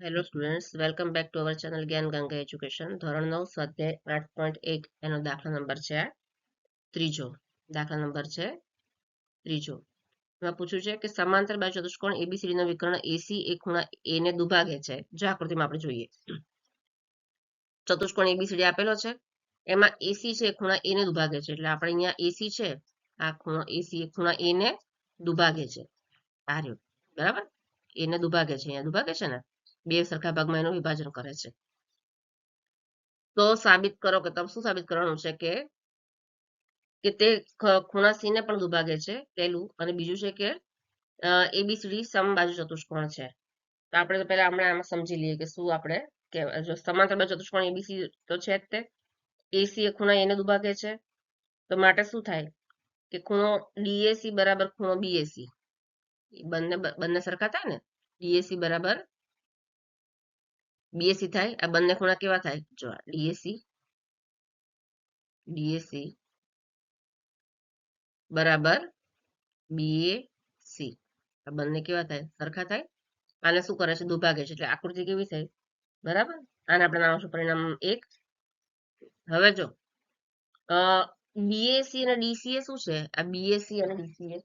Hello students, welcome back to our channel જ્ઞાન Ganga education. ધોરણ 9 સ્વાધ્યાય 8.1 એનો દાખલા નંબર છે ત્રીજો. દાખલા નંબર છે ત્રીજો. એમાં પૂછ્યું છે કે સમાંતર બાજુ ચતુષ્કોણ એબીસીડી નો વિકર્ણ એસી એ ખૂણા એ ને દુભાગે છે. જો આકૃતિમાં આપણે જોઈએ, ચતુષ્કોણ એબીસીડી આપેલો છે, એમાં એસી છે ખૂણા એ ને દુભાગે છે. એટલે આપણે અહીંયા એસી છે, આ ખૂણો એસી એ ખૂણા એ ને દુભાગે છે. આ રહ્યો, બરાબર, એને દુભાગે છે, અહીંયા દુભાગે છે ને, બે સરખા ભાગમાં એનું વિભાજન કરે છે. તો સાબિત કરો કે તમે શું સાબિત કરવાનું છે કે તે ખૂણા સી ને પણ દુભાગે છે, પહેલું. અને બીજું છે કે એબીસીડી સમબાજુ ચતુષ્કોણ છે. તો આપણે પહેલા હમણાં આમાં સમજી લઈએ કે શું આપણે જો સમાંતર બાજુ ચતુષ્કોણ એબીસી તો છે જ તે. એસી એ ખૂણા એને દુભાગે છે, તો માટે શું થાય કે ખૂણો ડીએસી બરાબર ખૂણો બીએસી, બંને બંને સરખા થાય ને. ડીએસી બરાબર બીએસી થાય. આ બંને ખૂણા કેવા થાય? જો ડીએસી ડીએસી બરાબર બીએસી, આ બંને કેવા થાય? સરખા થાય. આને શું કરે છે? દુભાગે છે. એટલે આકૃતિ કેવી થાય? બરાબર. આને આપણે નામ આપશું પરિણામ 1. હવે જો બીએસી અને ડીસીએ શું છે? આ બીએસી અને ડીસીએ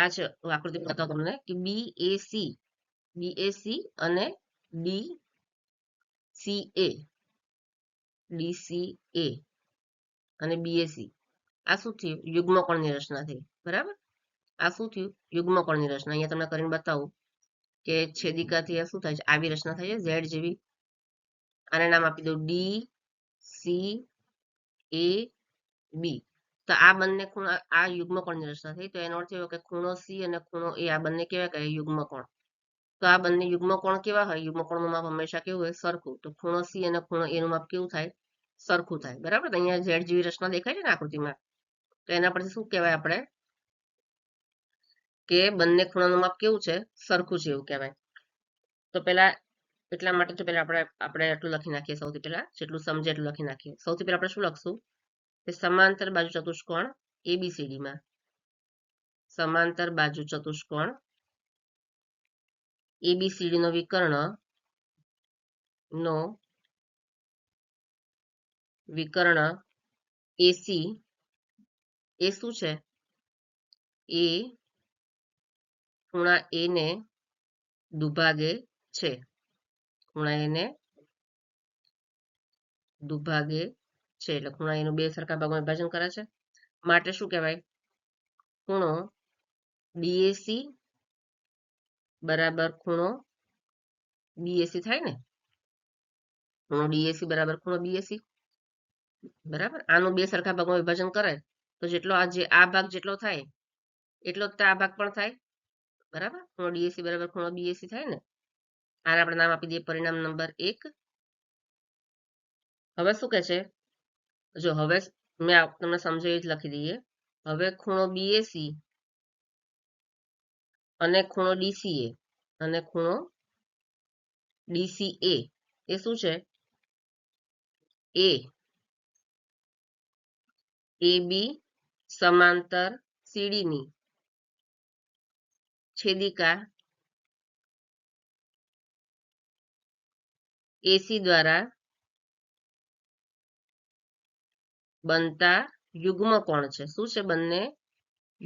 આ છે. આકૃતિ બતાવો તમને કે બીએસી અને ડીસીએ અને બીએસી, આ શું થયું? યુગ્મકોણની રચના થઈ. બરાબર. આ શું થયું? યુગ્મકોણની રચના. અહીંયા તમને કરીને બતાવું કે છેદિકાથી આ શું થાય છે? આવી રચના થાય છે, ઝેડ જેવી. આને નામ આપી દઉં ડી સી એ બી. તો આ બંને ખૂણા, આ યુગ્મકોણની રચના થઈ. તો એનો અર્થ એવો કે ખૂણો સી અને ખૂણો એ, આ બંને કેવા કહે? યુગ્મકોણ. તો આ બંને યુગ્મકોણ કેવા હોય? યુગ્મકોણનું માપ હંમેશા કેવું હોય? સરખું. તો ખૂણો સી અને ખૂણો એનું માપ કેવું થાય? સરખું થાય. બરાબર. અહીંયા ઝેડ જેવી રચના દેખાય છે ને આકૃતિમાં. તો એના પરથી શું કહેવાય આપણે કે બંને ખૂણાનું માપ કેવું છે? સરખું છે, એવું કહેવાય. તો પેલા એટલા માટે તો પેલા આપણે એટલું લખી નાખીએ. સૌથી પહેલા જેટલું સમજે એટલું લખી નાખીએ. સૌથી પહેલા આપણે શું લખશું કે સમાંતર બાજુ ચતુષ્કોણ એબીસીડીમાં, સમાંતર બાજુ ચતુષ્કોણ એબીસીડી નો વિકર્ણ એસી એ શું છે? એ ખૂણા એ ને દુભાગે છે. ખૂણા એને દુભાગે છે એટલે ખૂણા એનું બે સરખા ભાગમાં વિભાજન કરે છે. માટે શું કહેવાય? ખૂણો ડીએસી બરાબર ખૂણો બીએસી થાય ને. ખૂણો ડીએસી બરાબર ખૂણો બીએસી, બરાબર. આનું બે સરખા ભાગમાં વિભાજન કરે તો જેટલો આ ભાગ જેટલો થાય એટલો જ આ ભાગ પણ થાય. બરાબર. ખૂણો ડીએસી બરાબર ખૂણો બીએસી થાય ને. આને આપણે નામ આપી દઈએ પરિણામ નંબર 1. હવે શું કહે છે? જો હવે મેં તમને સમજાવી જ લખી દઈએ. હવે ખૂણો બીએસી અને ખૂણો ડીસીએ અને ખૂણો ડીસીએ એ શું છે? એ બી સમાંતર સીડીની છેદિકા એસી દ્વારા બનતા યુગ્મકોણ છે. શું છે? બંને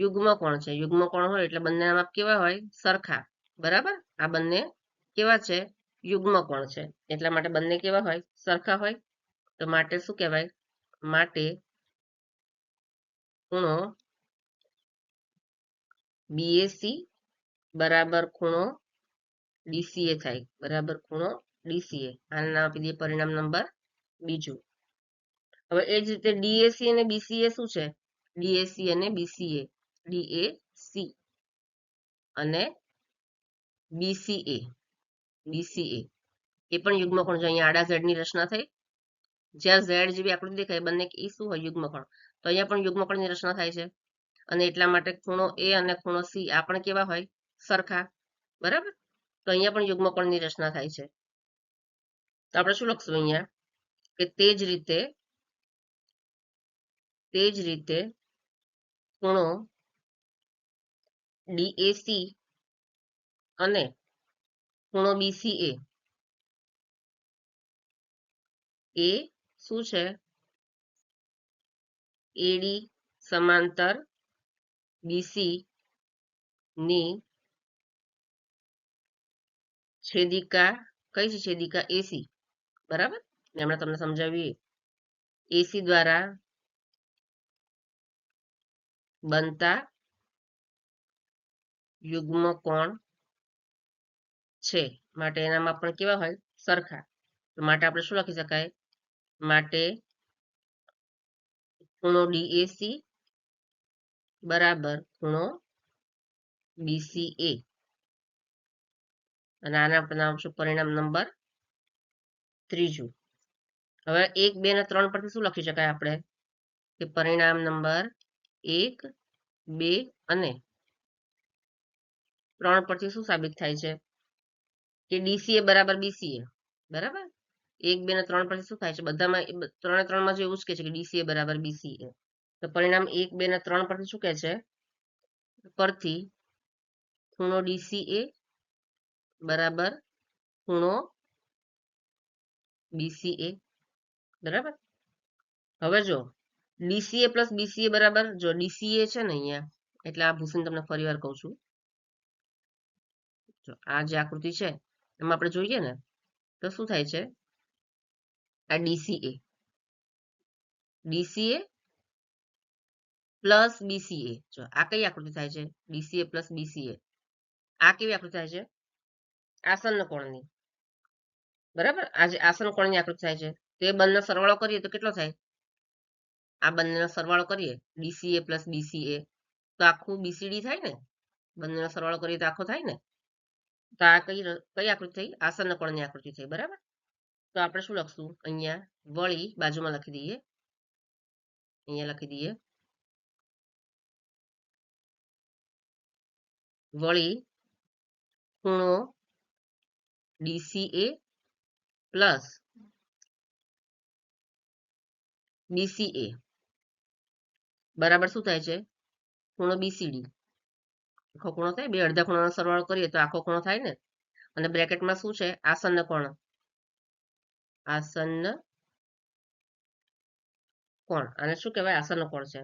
યુગ્મકોણ છે. યુગ્મકોણ હોય એટલે બંનેના માપ કેવા હોય? સરખા. બરાબર. આ બંને કેવા છે? યુગ્મકોણ છે. એટલા માટે બંને કેવા હોય? સરખા હોય. તો માટે શું કહેવાય? માટે ખૂણો બીએસી બરાબર ખૂણો ડીસીએ થાય. બરાબર ખૂણો ડીસીએ. આને નામ આપી દઈએ પરિણામ નંબર 2. હવે એ જ રીતે ડીએસી અને બીસીએ શું છે? ડીએસી અને બીસીએ, ડીએસી અને બીસીએ એ પણ યુગ્મકોણ છે. અહીંયા આડા ઝેડ ની રચના થઈ. જ્યાં ઝેડ જેવી આકૃતિ દેખાય બંને એ શું હોય? યુગ્મકોણ. તો અહીંયા પણ યુગ્મકોણની રચના થાય છે. અને એટલા માટે ખૂણો એ અને ખૂણો સી આ પણ કેવા હોય? સરખા. બરાબર. તો અહીંયા પણ યુગ્મકોણની રચના થાય છે. તો આપણે શું લખશું અહીંયા કે તે જ રીતે ખૂણો ડીએસી અને ખૂણો BCA એ શું છે AD સમાંતર BC ની છેદિકા કઈ છે છેદિકા AC બરાબર ને હમણાં તમને સમજાવીએ AC દ્વારા બનતા યુગ્મ કોણ છે માટે એનામાં પણ કેવા હોય સરખા તો માટે આપણે શું લખી શકાય માટે ખૂણો DAC બરાબર ખૂણો BCA અને આને આપણે આપશું પરિણામ નંબર ત્રીજું હવે 1 2 અને 3 પરથી શું લખી શકાય આપણે કે પરિણામ નંબર 1 2 અને 3 પરથી શું સાબિત થાય છે કે DCA બરાબર BCA બરાબર 1 2 અને 3 પરથી શું થાય છે બધામાં 3 3 માં જે એવું જ કહે છે કે DCA બરાબર BCA તો પરિણામ 1 2 અને 3 પરથી શું કહે છે પરથી ખૂણો DCA બરાબર ખૂણો BCA બરાબર હવે જો DCA પ્લસ BCA બરાબર જો DCA છે ને અહીંયા એટલે આ ભૂષણ તમને ફરી વાર કહું છું જો આ જે આકૃતિ છે એમાં આપણે જોઈએ ને તો શું થાય છે આ DCA પ્લસ BCA જો આ કઈ આકૃતિ થાય છે DCA પ્લસ BCA આ કેવી આકૃતિ થાય છે આસન્ન કોણની બરાબર આ જે આસન્ન કોણની આકૃતિ થાય છે તે બંને સરવાળો કરીએ તો કેટલો થાય આ બંનેનો સરવાળો કરીએ DCA પ્લસ BCA તો આખું BCD થાય ને બંનેનો સરવાળો કરીએ તો આખો થાય ને તો આ કઈ આકૃતિ થઈ આસન્ન કોણની આકૃતિ થઈ બરાબર તો આપણે શું લખશું અહીંયા વળી બાજુમાં લખી દઈએ અહીંયા લખી દઈએ વળી ખૂણો DCA પ્લસ BCA બરાબર શું થાય છે ખૂણો BCD આખો ખૂણો થાય બે અડધા ખૂણાનો સરવાળો કરીએ તો આખો ખૂણો થાય ને અને બ્રેકેટમાં શું છે આસન્ન કોણ આને શું કહેવાય આસન્ન કોણ છે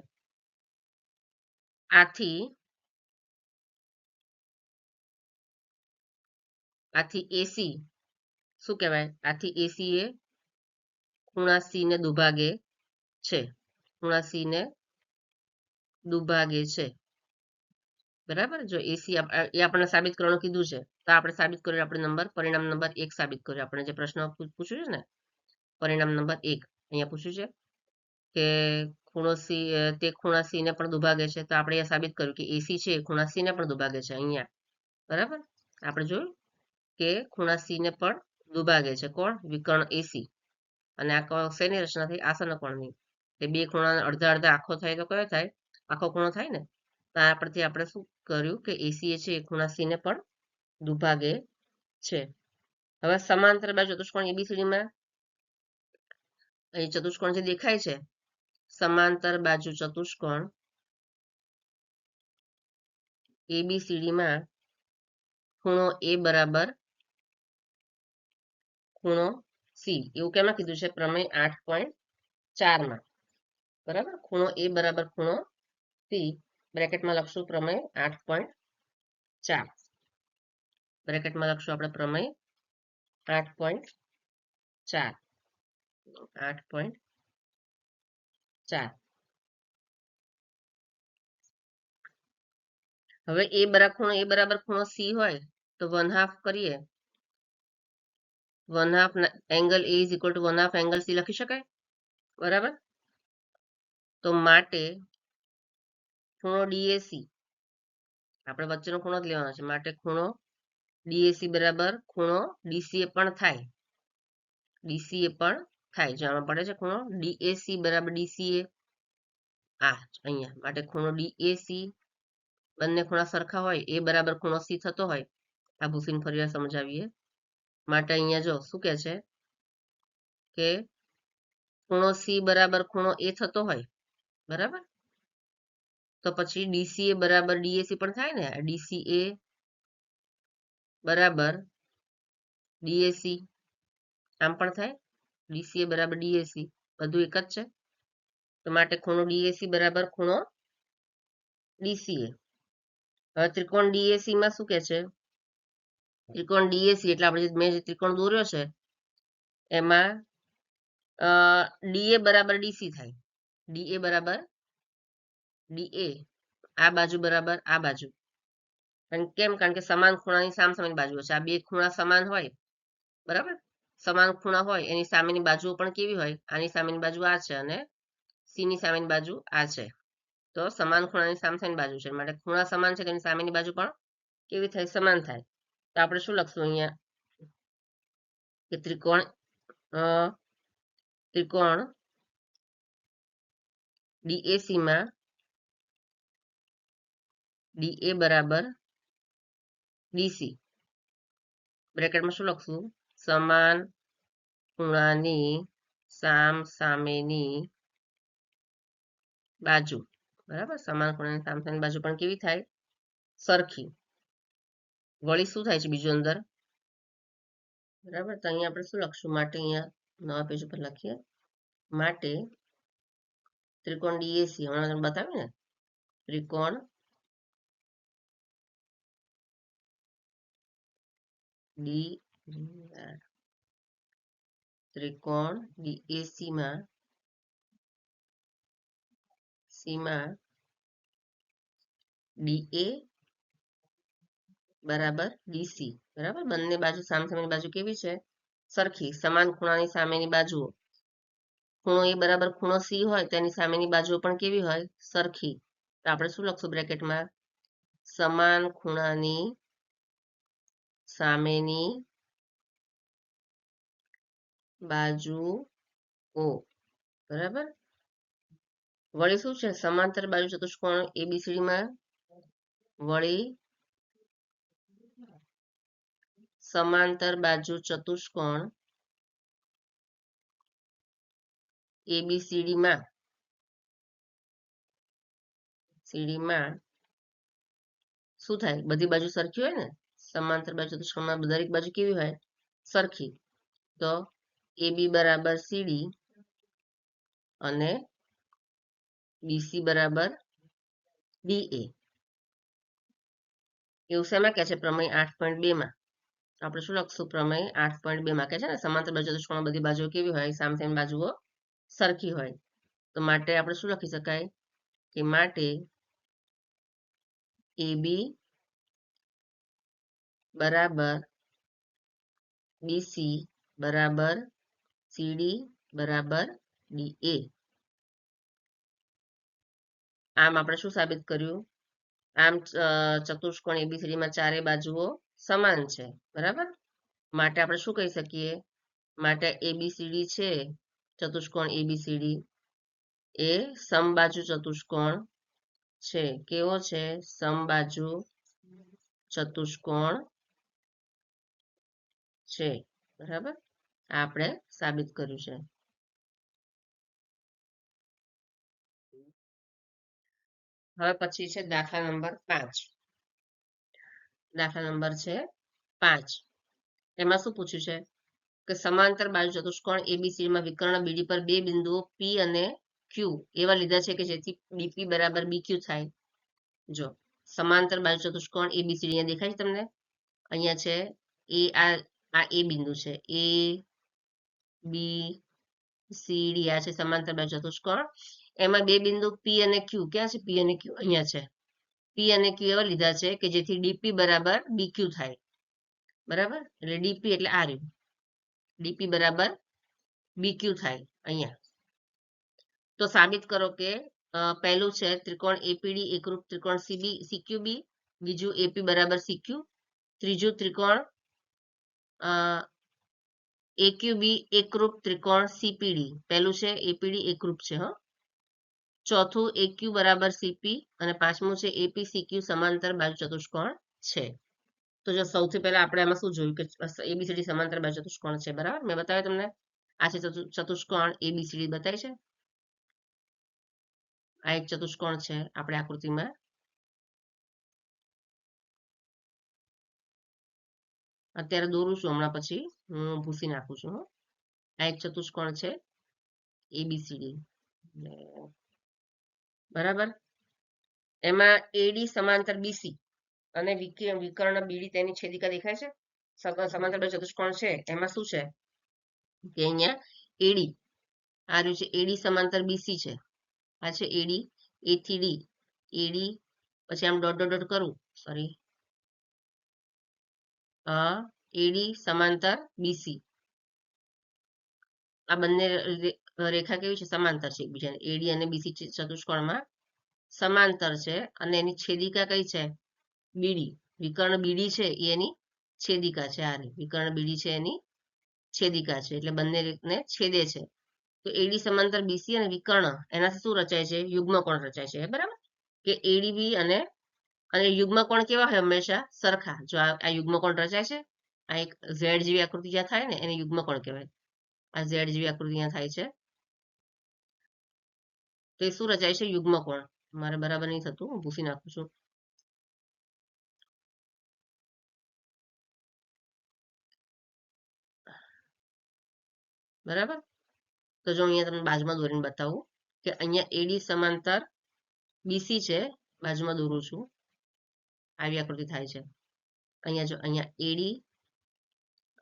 આથી AC શું કહેવાય આથી AC એ ખૂણા C ને દુભાગે છે ખૂણા C ને દુભાગે છે બરાબર જો AC એ આપણને સાબિત કરવાનું કીધું છે તો આપણે સાબિત કર્યું આપણે પરિણામ નંબર 1 સાબિત કર્યું આપણે જે પ્રશ્ન પૂછ્યું છે ને પરિણામ નંબર 1 અહીંયા પૂછ્યું છે કે ખૂણો C તે ખૂણા C ને પણ દુભાગે છે તો આપણે અહીંયા સાબિત કર્યું કે AC છે ખૂણા C ને પણ દુભાગે છે અહીંયા બરાબર આપણે જોયું કે ખૂણા C ને પણ દુભાગે છે કોણ વિકર્ણ AC અને આ શેની રચના થઈ આસન્ન કોણની તે બે ખૂણા અડધા અડધા આખો થાય તો કયો થાય આખો ખૂણો થાય ને તો આ પરથી આપણે શું કર્યું કે AC છે એ ખૂણા C ને પણ દુભાગે છે હવે સમાંતર બાજુ ચતુષ્કોણ ABCD માં અહીં ચતુષ્કોણ જે દેખાય છે સમાંતર બાજુ ચતુષ્કોણ ABCD માં ખૂણો A બરાબર ખૂણો C એવું કેમાં કીધું છે પ્રમેય 8.4 માં બરાબર ખૂણો A બરાબર ખૂણો C બ્રેકેટમાં લખશું પ્રમેય 8.4 બ્રેકેટમાં લખશું આપણે પ્રમેય 8.4 હવે A બરાબર ખૂણો C હોય તો 1/2 કરીએ 1/2 angle A is equal to 1/2 angle C લખી શકાય બરાબર તો માટે ખૂણો DAC આપણે વચ્ચેનો ખૂણો જ લેવાનો છે માટે ખૂણો DAC બરાબર ખૂણો DCA પણ થાય જાણવા પડે છે ખૂણો DAC બરાબર DCA આ અહીંયા માટે ખૂણો DAC બંને ખૂણા સરખા હોય A બરાબર ખૂણો C થતો હોય આ ભૂસીને ફરીવાર સમજાવીએ માટે અહીંયા જો શું કહે છે કે ખૂણો C બરાબર ખૂણો A થતો હોય બરાબર તો પછી DCA બરાબર DAC પણ થાય ને DCA બરાબર ડીએસી આમ પણ થાય, ડીસીએ બરાબર ડીએસી બધું એક જ છે. તો માટે ખૂણો ડીએસી બરાબર ખૂણો ડીસીએ. હવે ત્રિકોણ ડીએસી માં શું કે છે, ત્રિકોણ ડીએસી એટલે આપણે મેં જે ત્રિકોણ દોર્યો છે એમાં ડીએ બરાબર ડીસી થાય, ડીએ બરાબર ડીએ આ બાજુ બરાબર આ બાજુ. કેમ? કારણ કે સમાન ખૂણાની સામસામેની બાજુઓ છે. આ બે ખૂણા સમાન હોય, બરાબર, સમાન ખૂણા હોય એની સામેની બાજુઓ પણ કેવી હોય, આની સામેની બાજુ આ છે અને સી ની સામેની બાજુ આ છે. તો સમાન ખૂણાની સામસામેની બાજુ છે માટે ખૂણા સમાન છે તેની સામેની બાજુ પણ કેવી થાય, સમાન થાય. તો આપણે શું લખશું અહીંયા કે ત્રિકોણ ડીએસી માં ડીએ બરાબર ડીસી બ્રેકેટમાં શું લખશું, સમાન ખૂણાની સામસામેની બાજુ, બરાબર, સમાન ખૂણાની સામસામેની બાજુ પણ કેવી થાય, સરખી. વળી શું થાય છે બીજું અંદર, બરાબર. તો અહીંયા આપણે શું લખશું, માટે અહીંયા નવા પેજ ઉપર લખીએ, માટે ત્રિકોણ ડીએસી હમણાં બતાવ્યું ને, ત્રિકોણ ડીએસી માં સીમા ડીએ બરાબર ડીસી, બરાબર, બંને બાજુ સામસામેની બાજુ કેવી છે, સરખી. સમાન ખૂણાની સામેની બાજુઓ, ખૂણો એ બરાબર ખૂણો સી હોય તેની સામેની બાજુઓ પણ કેવી હોય, સરખી. તો આપણે શું લખશું બ્રેકેટમાં, સમાન ખૂણાની સામેની બાજુઓ, બરાબર. વળી શું છે, સમાંતર બાજુ ચતુષ્કોણ એબીસીડી માં વળી સમાંતર બાજુ ચતુષ્કોણ એબીસીડી માં શું થાય, બધી બાજુ સરખી હોય ને, સમાંતર બાજુ ચતુષ્કોણમાં દરેક બાજુ કેવી હોય, સરખી. તો એબી બરાબર સીડી અને બીસી બરાબર ડીએ. એવું શેમાં કહે છે, પ્રમેય 8.2 માં. આપણે શું લખશું, પ્રમેય 8.2 માં કહે છે ને, સમાંતર બાજુ ચતુષ્કોણમાં બધી બાજુઓ કેવી હોય, સામસામેની બાજુઓ સરખી હોય. તો માટે આપણે શું લખી શકાય કે માટે AB બરાબર BC બરાબર CD બરાબર DA. આમ આપણે શું સાબિત કર્યું, આમ ચતુષ્કોણ એબીસીડી માં ચારે બાજુઓ સમાન છે, બરાબર. માટે આપણે શું કહી શકીએ, માટે એબીસીડી છે ચતુષ્કોણ એબીસીડી એ સમબાજુ ચતુષ્કોણ છે. કેવો છે, સમબાજુ ચતુષ્કોણ છે, બરાબર. આપણે સાબિત કર્યું છે. હવે પછી છે દાખલા નંબર 5. દાખલા નંબર છે 5. એમાં શું પૂછ્યું છે કે સમાંતર બાજુ ચતુષ્કોણ એબીસી માં વિકર્ણ બીડી પર બે બિંદુઓ પી અને ક્યુ એવા લીધા છે કે જેથી ડીપી બરાબર બીક્યુ થાય. જો સમાંતર બાજુ ચતુષ્કોણ એબીસી અહીંયા દેખાય છે તમને, અહીંયા છે એ, આ એ બિંદુ છે, એ બી સી ડી આ છે સમાંતર બાજુ ચતુષ્કોણ. એમાં બે બિંદુ પી અને ક્યુ, ક્યાં છે પી અને ક્યુ, અહીંયા છે. પી અને ક્યુ એવા લીધા છે કે જેથી ડીપી બરાબર બીક્યુ થાય, બરાબર. એટલે ડીપી એટલે આ રહ્યું, ડીપી બરાબર બીક્યુ થાય અહીંયા. તો સાબિત કરો કે પહેલું છે ત્રિકોણ એપીડી એકરૂપ ત્રિકોણ સીક્યુબી, બીજું એપી બરાબર સીક્યુ, ત્રીજું ત્રિકોણ એક્યુબી એકરૂપ ત્રિકોણ સીપીડી, પહેલું છે એપીડી એકરૂપ છે, હ. ચોથું એક્યુ બરાબર સીપી અને પાંચમું છે એપી સીક્યુ સમાંતર બાજુ ચતુષ્કોણ છે. તો જો સૌથી પહેલા આપણે આમાં શું જોયું કે એબીસીડી સમાંતર બાજુ ચતુષ્કોણ છે, બરાબર. મેં બતાવ્યું તમને, આ છે ચતુષ્કોણ એબીસીડી બતાવી છે, આ એક ચતુષ્કોણ છે આપણે આકૃતિમાં. અત્યારે દોરું છું, હમણાં પછી હું ભૂસી નાખું છું. આ એક ચતુષ્કોણ છે એબીસીડી, બરાબર. એમાં એડી સમાંતર બીસી અને વિકર્ણ બીડી તેની છેદિકા દેખાય છે. સમાંતર ચતુષ્કોણ છે એમાં શું છે કે અહીંયા એડી, આ રહ્યું છે એડી સમાંતર બીસી છે, આ છે એડી, એ થી ડી, એડી, પછી આમ ડોટ ડોટ ડોટ કરું, સોરી, એડી સમાંતર બીસી, આ બંને રેખા કેવી છે, સમાંતર છે એકબીજાને. એડી અને બીસી ચતુષ્કોણમાં સમાંતર છે અને એની છેદિકા કઈ છે, બીડી, વિકર્ણ બીડી છે એ એની છેદિકા છે. આ વિકર્ણ બીડી છે એની છેદિકા છે, એટલે બંને રીતને છેદે છે. તો એડી સમાંતર બીસી અને વિકર્ણ એનાથી શું રચાય છે, યુગ્મકોણ રચાય છે, બરાબર. કે એડીબી અને યુગ્મકોણ કેવા હોય, હંમેશા સરખા. જો આ યુગ્મકોણ રચાય છે, આ એક ઝેડ જેવી આકૃતિ જ્યાં થાય ને એને યુગ્મકોણ કહેવાય. આ ઝેડ જેવી આકૃતિ ત્યાં થાય છે તો એ શું રચાય છે, યુગ્મકોણ. મારે બરાબર નહીં થતું, હું ભૂસી નાખું છું. બરાબર. તો જો અહીંયા તમને બાજુમાં દોરીને બતાવું કે અહીંયા એડી સમાંતર બીસી છે, બાજુમાં દોરું છું, આવી આકૃતિ થાય છે. અહીંયા જો, અહીંયા એડી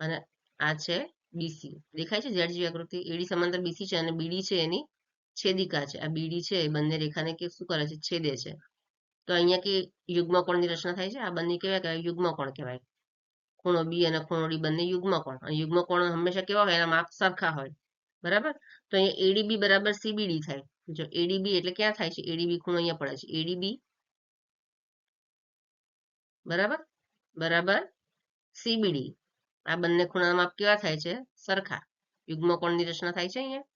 અને આ છે બીસી, દેખાય છે ઝેડ જેવી આકૃતિ. એડી સમાંતર બીસી છે અને બીડી છે એની છેદિકા છે. આ બીડી છે એ બંને રેખાને કે શું કરે છે, છેદે છે. તો અહીંયા કે યુગ્મકોણની રચના થાય છે. આ બંને કેવા કહેવાય, યુગ્મકોણ કહેવાય. ખૂણો બી અને ખૂણો ડી બંને યુગ્મકોણ. અને યુગ્મકોણ હંમેશા કેવા હોય, એના માપ સરખા હોય, બરાબર. તો અહીંયા એડીબી બરાબર સીબીડી થાય. જો એડીબી એટલે ક્યાં થાય છે, એડીબી ખૂણો અહીંયા પડે છે, એડીબી બરાબર બરાબર સીબીડી. આ બંને ખૂણાના માપ કેવા થાય છે, સરખા. યુગ્મકોણની રચના થાય છે અહીંયા.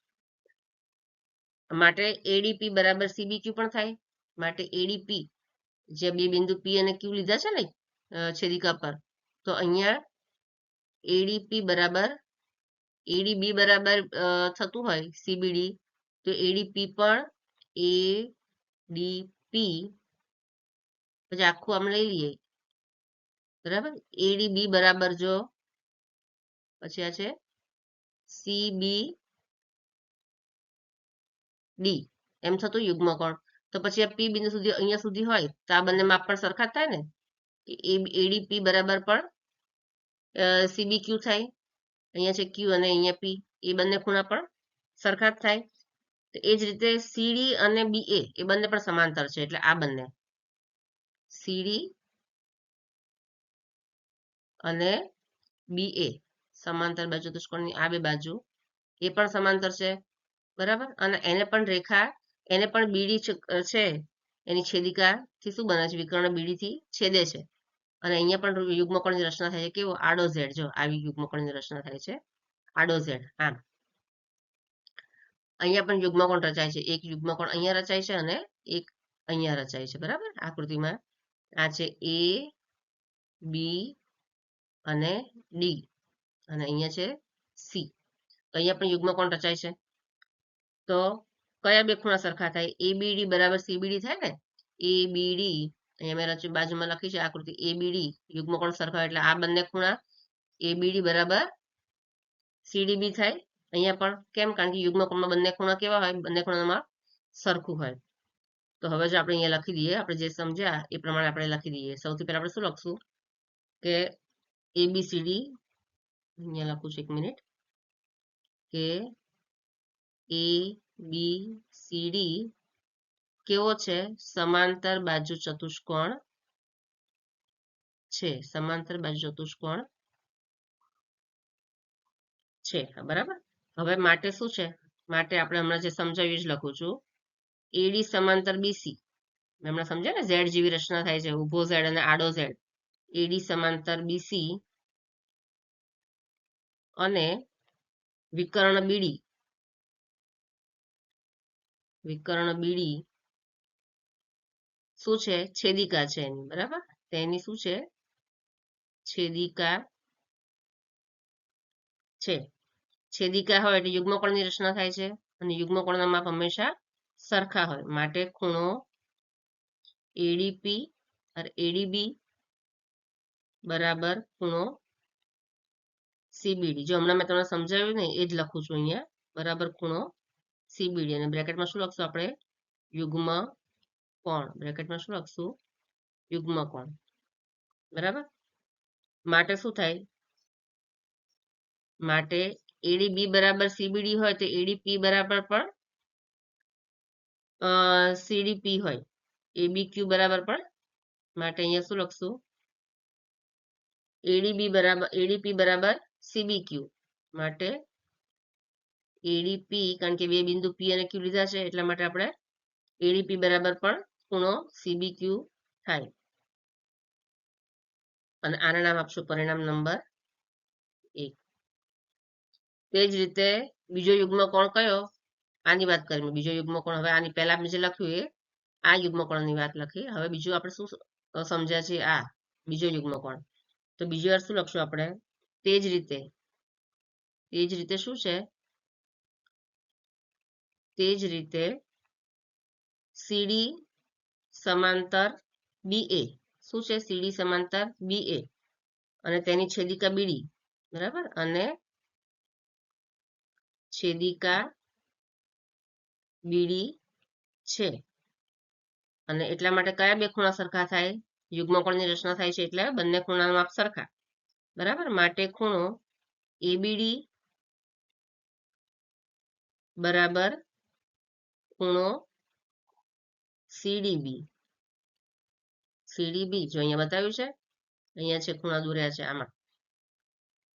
માટે એડીપી બરાબર સીબીક્યુ પણ થાય. માટે એડીપી, જે બે બિંદુ પી અને ક્યુ લીધા છે ને છેદિકા પર, તો અહીંયા એડીપી બરાબર એડીબી બરાબર થતું હોય સીબીડી, તો એડીપી પણ એડીપી, પછી આખું આમ લઈ લઈએ, બરાબર. એડીબી બરાબર જો પછી આ છે સીબી ડી, એમ થતું યુગ્મકોણ. તો પછી આ પી બિંદુ સુધી અહીંયા સુધી હોય તો આ બંને માપ પણ સરખા થાય ને. એડીપી બરાબર પણ સીબી ક્યુ થાય. અહીંયા છે ક્યુ અને અહીંયા પી, એ બંને ખૂણા પણ સરખા જ થાય. તો એ જ રીતે સીડી અને બી એ બંને પણ સમાંતર છે, એટલે આ બંને સીડી અને બી એ સમાંતર બાજુ ચતુષ્કોણની આ બે બાજુ એ પણ સમાંતર છે, બરાબર. અને એને પણ રેખા, એને પણ બીડી છે એની છેદિકા થી શું બને છે, વિકર્ણ બીડી થી છેદે છે. અને અહીંયા પણ યુગ્મકોણની રચના થાય છે, કેવો, આડો ઝેડ. જો આવી યુગ્મકોણની રચના થાય છે, આડો ઝેડ. આમ અહીંયા પણ યુગ્મકોણ રચાય છે. એક યુગ્મકોણ અહીંયા રચાય છે અને એક અહીંયા રચાય છે, બરાબર. આકૃતિમાં આ છે એ બી અને ડી અને અહીંયા છે સી. તો અહીંયા પણ યુગ્મકોણ રચાય છે. તો કયા બે ખૂણા સરખા થાય, એબીડી બરાબર સીબીડી થાય ને. એબીડી, અહીંયા મેં રચ્યું, બાજુમાં લખી છે આકૃતિ, એબીડી યુગ્મકોણ સરખા એટલે આ બંને ખૂણા એબીડી બરાબર સીડીબી થાય. અહીંયા પણ કેમ, કારણ કે યુગ્મકોણમાં બંને ખૂણા કેવા હોય, બંને ખૂણામાં સરખું હોય. તો હવે જો આપણે અહીંયા લખી દઈએ, આપણે જે સમજ્યા એ પ્રમાણે આપણે લખી દઈએ. સૌથી પહેલા આપણે શું લખશું કે એબીસીડી, અહીંયા લખું છું, એક મિનિટ, કે એ બી સી ડી કેવો છે, સમાંતર બાજુ ચતુષ્કોણ છે. સમાંતર બાજુ ચતુષ્કોણ છે, બરાબર. હવે માટે શું છે, માટે આપણે હમણાં જે સમજાવ્યું જ લખું છું, એડી સમાંતર બીસી. હમણાં સમજ્યા ને, ઝેડ જેવી રચના થાય છે, ઊભો ઝેડ અને આડો ઝેડ. એડી સમાંતર બીસી અને વિકર્ણ બીડી, વિકર્ણ બીડી શું છે, છેદિકા છે એની, બરાબર. તેની શું છે, છેદિકા છે. છેદિકા હોય એટલે યુગ્મકોણની રચના થાય છે અને યુગ્મકોણના માપ હંમેશા સરખા હોય. માટે ખૂણો એડીપી અને એડીબી બરાબર ખૂણો સીબીડી, જો હમણાં મેં તમને સમજાવ્યું ને એ જ લખું છું અહીંયા, બરાબર ખૂણો સીબીડી, અને બ્રેકેટમાં શું લખશું આપણે? યુગ્મ કોણ. બ્રેકેટમાં શું લખશું? યુગ્મ કોણ. બરાબર. માટે શું થાય? માટે એડીબી બરાબર સીબીડી હોય તો એડીપી બરાબર પણ સીડીપી હોય, એબીક્યુ બરાબર પણ, માટે અહીંયા શું લખશું? એડીપી બરાબર સીબીક્યુ. માટે એડીપી, કારણ કે બે બિંદુ પી અને ક્યુ લીધા છે એટલા માટે આપણે એડીપી બરાબર પણ ખૂણો સીબીક્યુ થાય. અને આના નામ આપશું પરિણામ નંબર 1. તે જ રીતે બીજો યુગ્મ કોણ કયો? આની વાત કરી. બીજો યુગ્મ કોણ, હવે આની પહેલા આપણે જે લખ્યું એ આ યુગ્મ કોણની વાત લખી. હવે બીજું આપણે શું સમજ્યા છે? આ બીજો યુગ્મ કોણ. તો બીજી વાર શું લખશું આપણે? તે જ રીતે શું છે? તે જ રીતે સીડી સમાંતર BA. શું છે? સીડી સમાંતર BA અને તેની છેદિકા બીડી, બરાબર, અને છેદિકા બીડી છે. અને એટલા માટે કયા બે ખૂણા સરખા થાય? યુગ્મકોણની રચના થાય છે એટલે બંને ખૂણાના માપ સરખા, બરાબર. માટે ખૂણો એબીડી બરાબર ખૂણો સીડીબી. સીડીબી જો અહીંયા બતાવ્યું છે, અહીંયા છે ખૂણા દોર્યા છે આમાં,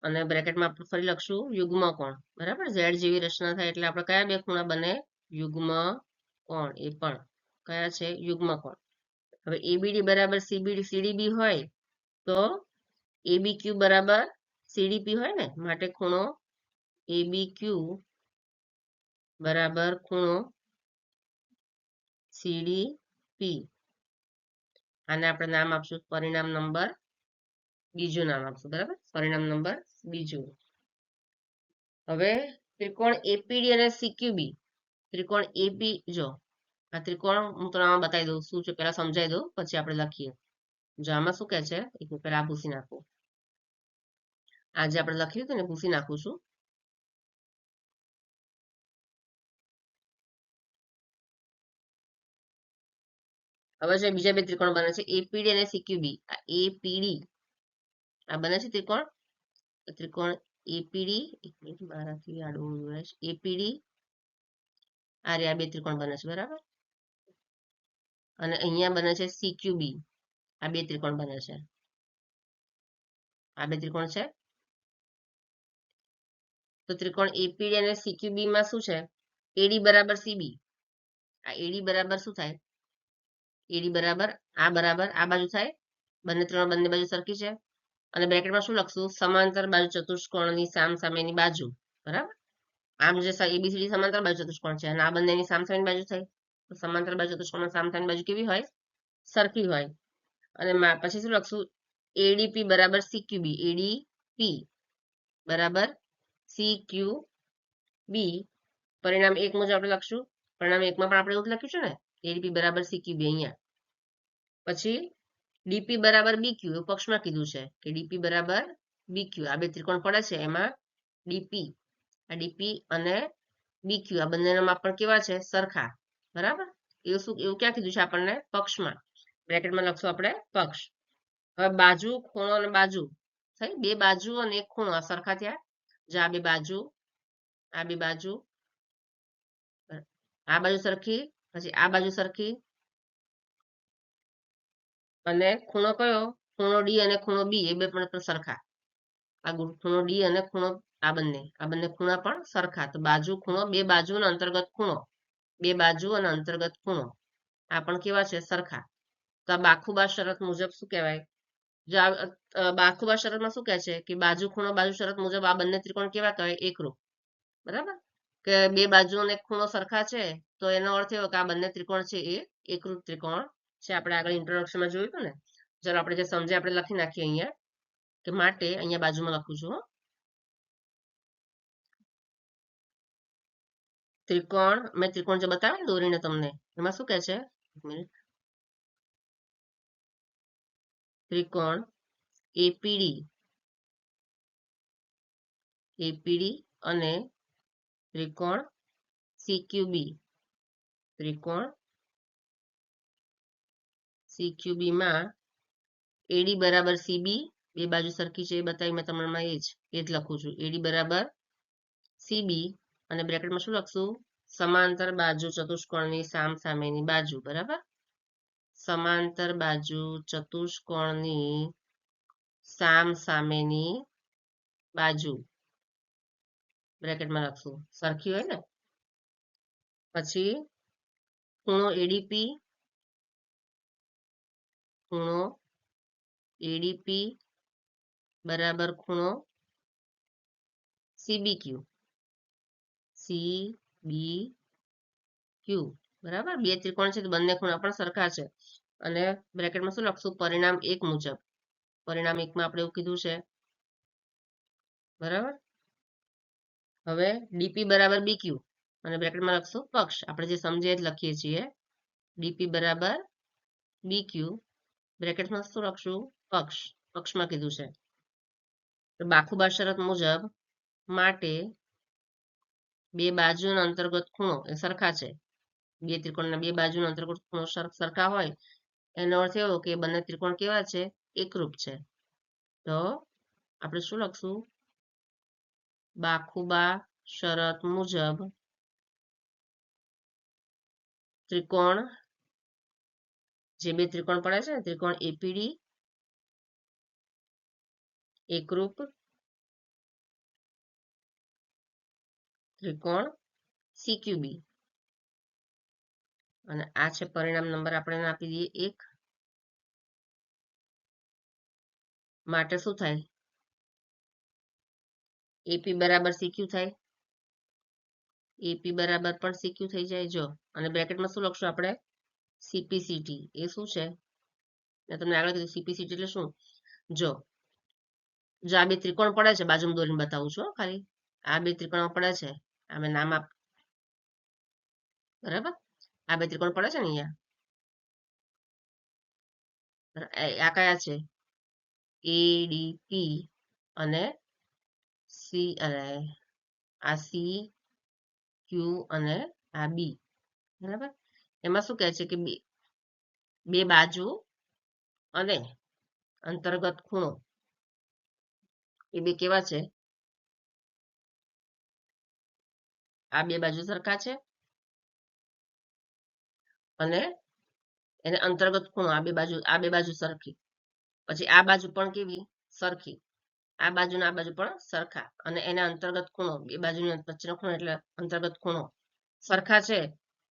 અને બ્રેકેટમાં આપણે ફરી લખશું યુગ્મ કોણ, બરાબર. ઝેડ જેવી રચના થાય એટલે આપણે કયા બે ખૂણા બને? યુગ્મ કોણ. એ પણ કયા છે? યુગ્મ કોણ. હવે એબીડી બરાબર સીડીબી હોય તો એબીક્યુ બરાબર સીડીપી હોય ને, માટે ખૂણો એબીક્યુ બરાબર ખૂણો સીડીપી. આને આપણે નામ આપશું પરિણામ નંબર બીજું નામ આપશું, બરાબર. પરિણામ નંબર બીજું. હવે ત્રિકોણ એપીડી અને સીક્યુબી. ત્રિકોણ એપી, જો આ ત્રિકોણ હું તમને આમાં બતાવી દઉં શું છે, પહેલા સમજાવી દઉં પછી આપણે લખીએ. જો આમાં શું કહે છે, એક પહેલા ભૂસી નાખું. આજે આપણે લખ્યું હતું ને, ભૂસી નાખું છું. હવે છે બીજા બે ત્રિકોણ બને છે એપીડી અને સીક્યુબી. આ એપીડી આ બને છે ત્રિકોણ. ત્રિકોણ એપીડી, એક મિનિટ મારાથી આડું એપીડી, આ રે આ બે ત્રિકોણ બને છે, બરાબર. અને અહીંયા બને છે સીક્યુબી. આ બે ત્રિકોણ બને છે. આ બે ત્રિકોણ છે. તો ત્રિકોણ એપીડી અને સીક્યુબી માં શું છે? એડી બરાબર સીબી. આ એડી બરાબર શું થાય? એડી બરાબર આ બાજુ થાય. બંને બાજુ સરખી છે. અને બ્રેકેટમાં શું લખશું? સમાંતર બાજુ ચતુષ્કોણની સામસામેની બાજુ, બરાબર. આમ જે એબીસીડી સમાંતર બાજુ ચતુષ્કોણ છે અને આ બંનેની સામસામેની બાજુ થઈ. તો સમાંતર બાજુ ચતુષ્કોણની સામસામેની બાજુ કેવી હોય? સરખી હોય. અને પછી શું લખશું? એડીપી બરાબર સીક્યુબી. એડીપી બરાબર સીક્યુબી. પરિણામ 1 મુજબ આપણે લખશું. પરિણામ 1 માં પણ આપણે એવું જ લખ્યું છે ને, એડીપી બરાબર સીક્યુબી. અહીંયા પછી ડીપી બરાબર બીક્યુ એવું પક્ષમાં કીધું છે કે ડીપી બરાબર બીક્યુ. આ બે ત્રિકોણ પડે છે એમાં ડીપી, આ ડીપી અને બીક્યુ આ બંનેના માપ પણ કેવા છે? સરખા, બરાબર. એવું ક્યાં કીધું છે આપણને? પક્ષમાં. બ્રેકેટમાં લખશું આપણે પક્ષ. હવે બાજુ, ખૂણો અને બાજુ થઈ. બે બાજુ અને એક ખૂણો આ સરખા થયા. જો આ બે બાજુ, આ બે બાજુ, આ બાજુ સરખી, પછી આ બાજુ સરખી, અને ખૂણો કયો? ખૂણો ડી અને ખૂણો બી એ બે પણ સરખા. આ ખૂણો ડી અને ખૂણો આ બંને ખૂણા પણ સરખા. તો બાજુ ખૂણો, બે બાજુ અને અંતર્ગત ખૂણો, બે બાજુ અને અંતર્ગત ખૂણો આ પણ કેવા છે? સરખા. તો આ બાખુબા શરત મુજબ શું કહેવાય? જો બાખુબા શરતમાં શું કહે છે કે બાજુ ખૂણો બાજુ શરત મુજબ આ બંને ત્રિકોણ કેવા કહેવાય? એકરૂપ, બરાબર. કે બે બાજુ અને ખૂણો સરખા છે તો એનો અર્થ એવો કે આ બંને ત્રિકોણ છે એ એકરૂપ ત્રિકોણ છે. આપણે આગળ ઇન્ટ્રોડક્શનમાં જોયું હતું ને. ચલો આપણે જે સમજે આપણે લખી નાખીએ અહીંયા, કે માટે અહીંયા બાજુમાં લખું છું ત્રિકોણ. મેં ત્રિકોણ જે બતાવ્યા દોરીને તમને, એમાં શું કહે છે? એક મિનિટ. ત્રિકોણ એપીડી એપીડી અને ત્રિકોણ સીક્યુબી. ત્રિકોણ સીક્યુબી માં એડી બરાબર સીબી, બે બાજુ સરખી છે એ બતાવી મેં તમારામાં એ જ લખું છું. એડી બરાબર સીબી અને બ્રેકેટમાં શું લખશું? સમાંતર બાજુ ચતુષ્કોણની સામસામેની બાજુ. બરાબર, સમાંતર બાજુ ચતુષ્કોણની સામસામેની બાજુ બ્રેકેટમાં લખશું. સરખી હોય ને. પછી ખૂણો એડીપી, ખૂણો એડીપી બરાબર ખૂણો સીબીક્યુ. સીબીક્યુ બરાબર, બે ત્રિકોણ છે તો બંને ખૂણા પણ સરખા છે. અને બ્રેકેટમાં શું લખશું? પરિણામ 1 મુજબ. પરિણામ 1 માં આપણે એવું કીધું છે. બરાબર, હવે ડીપી બરાબર બીક્યુ અને બ્રેકેટમાં લખશું પક્ષ. આપણે જે સમજીએ જ લખીએ છીએ. ડીપી બરાબર બીક્યુ, બ્રેકેટમાં શું લખશું? પક્ષ. પક્ષમાં કીધું છે. તો બાખુબા શરત મુજબ માટે બે બાજુનો અંતર્ગત ખૂણો એ સરખા છે. બે ત્રિકોણના બે બાજુનો અંતર્ગત ખૂણો સરખા હોય એનો અર્થ એવો કે બંને ત્રિકોણ કેવા છે? એકરૂપ છે. તો આપણે શું લખશું? બાખુબા શરત મુજબ ત્રિકોણ, જે બે ત્રિકોણ પડે છે ને, ત્રિકોણ એપીડી એકરૂપ, ત્રિકોણ સીક્યુબી. અને આ છે પરિણામ નંબર, આપણે આપી દઈએ 1. માટે શું થાય? એપી બરાબર સીક્યુ થાય. એપી બરાબર પણ સીક્યુ થઈ જાય. જો, અને બ્રેકેટમાં શું લખશું આપણે? સીપીસીટી. એ શું છે? મેં તમને આગળ કીધું સીપીસીટી એટલે શું? જો આ બે ત્રિકોણ પડે છે, બાજુમાં દોરીને બતાવું છું ખાલી. આ બે ત્રિકોણ પડે છે, અમે નામ આપ. બરાબર, આ બે ત્રિકોણ પડે છે ને અહીંયા. આ કયા છે? એડીપી અને સી, અને આ સી ક્યુ અને આ બી. બરાબર, એમાં શું કહે છે કે બે બાજુ અને અંતર્ગત ખૂણો એ બે કેવા છે? આ બે બાજુ સરખા છે અને એને અંતર્ગત ખૂણો આ બે બાજુ સરખી. પછી આ બાજુ પણ કેવી? સરખી. આ બાજુ ને આ બાજુ પણ સરખા અને એને અંતર્ગત ખૂણો, બે બાજુની વચ્ચેનો ખૂણો એટલે અંતર્ગત ખૂણો સરખા છે.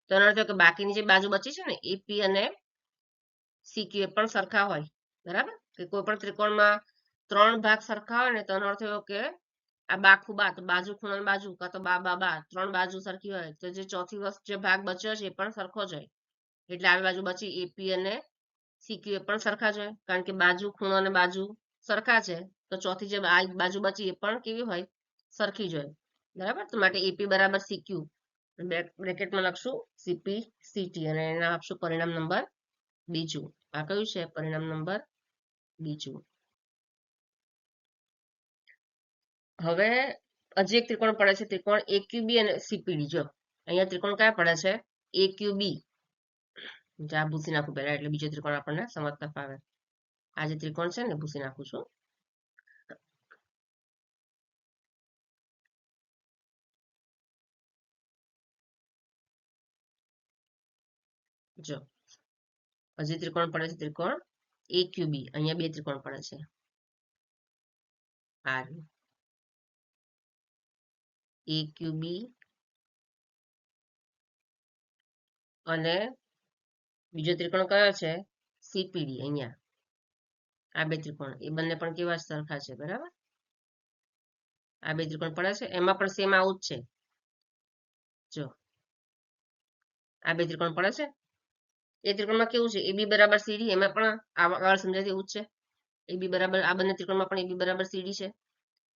તો એનો અર્થ કે બાકીની જે બાજુ બચી છે ને એપી અને સીક્યુ એ પણ સરખા હોય. બરાબર, કે કોઈ પણ ત્રિકોણમાં 3 ભાગ સરખા હોય ને તો એનો અર્થ એવો કે આ બાખુબા, તો બાજુ ખૂણો બાજુ, કાં તો બા 3 બાજુ સરખી હોય તો જે ચોથી વસ્તુ જે ભાગ બચ્યો છે એ પણ સરખો જ હોય. એટલે આવી બાજુ બચી એપી અને સીક્યુ એ પણ સરખા જ હોય, કારણ કે બાજુ ખૂણો અને બાજુ સરખા છે. તો ચોથી જે બાજુ બચી એ પણ કેવી હોય? સરખી જ હોય. બરાબર, તો માટે એપી બરાબર સીક્યુ બ્રેકેટમાં લખશું સીપી સીટી અને એને આપશું પરિણામ નંબર બીજું. આ કયું છે? પરિણામ નંબર બીજું. હવે હજી એક ત્રિકોણ પડે છે, ત્રિકોણ એક્યુબી અને સીપીડી. જો અહીંયા ત્રિકોણ કયા પડે છે? એક્યુબી. આ ભૂસી નાખું પહેલા એટલે બીજો ત્રિકોણ આપણને સમજતા ફાવે. આ જે ત્રિકોણ છે ને ભૂસી નાખું છું. જો હજી ત્રિકોણ પડે છે, ત્રિકોણ એક્યુબી. અહીંયા બે ત્રિકોણ પડે છે. આ એક્યુબી અને બીજો ત્રિકોણ કયો છે? સીપીડી. અહીંયા આ બે ત્રિકોણ એ બંને પણ કેવા સરખા છે. બરાબર, આ બે ત્રિકોણ પડે છે, એમાં પણ સેમ આવું જ છે. જો આ બે ત્રિકોણ પડે છે, એ ત્રિકોણમાં કેવું છે? એબી બરાબર સીડી. એમાં પણ આગળ સમજાય એવું જ છે. એબી બરાબર, આ બંને ત્રિકોણમાં પણ એબી બરાબર સીડી છે.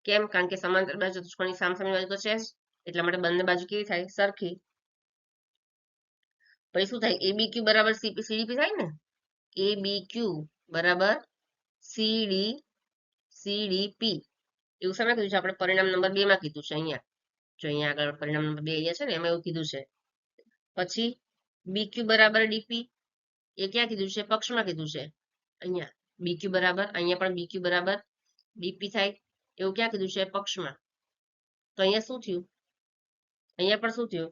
કેમ? કારણ કે સમાંતર બાજુ ચતુષ્કોણની સામસામેની બાજુ તો છે જ, એટલા માટે બંને બાજુ કેવી થાય? સરખી. પછી શું થાય? એબી ક્યુ બરાબર સીડીપી થાય ને. એબી ક્યુ બરાબર સીડીપી. એવું શેમાં કીધું છે? આપણે પરિણામ નંબર 2 માં કીધું છે અહીંયા. જો અહીંયા આગળ પરિણામ નંબર 2 અહીંયા છે ને એમાં એવું કીધું છે. પછી BQ બરાબર DP એ ક્યાં કીધું છે? પક્ષમાં કીધું છે. અહીંયા BQ બરાબર, અહીંયા પણ BQ બરાબર DP થાય એવું ક્યાં કીધું છે? પક્ષમાં. તો અહીંયા શું થયું? અહીંયા પણ શું થયું?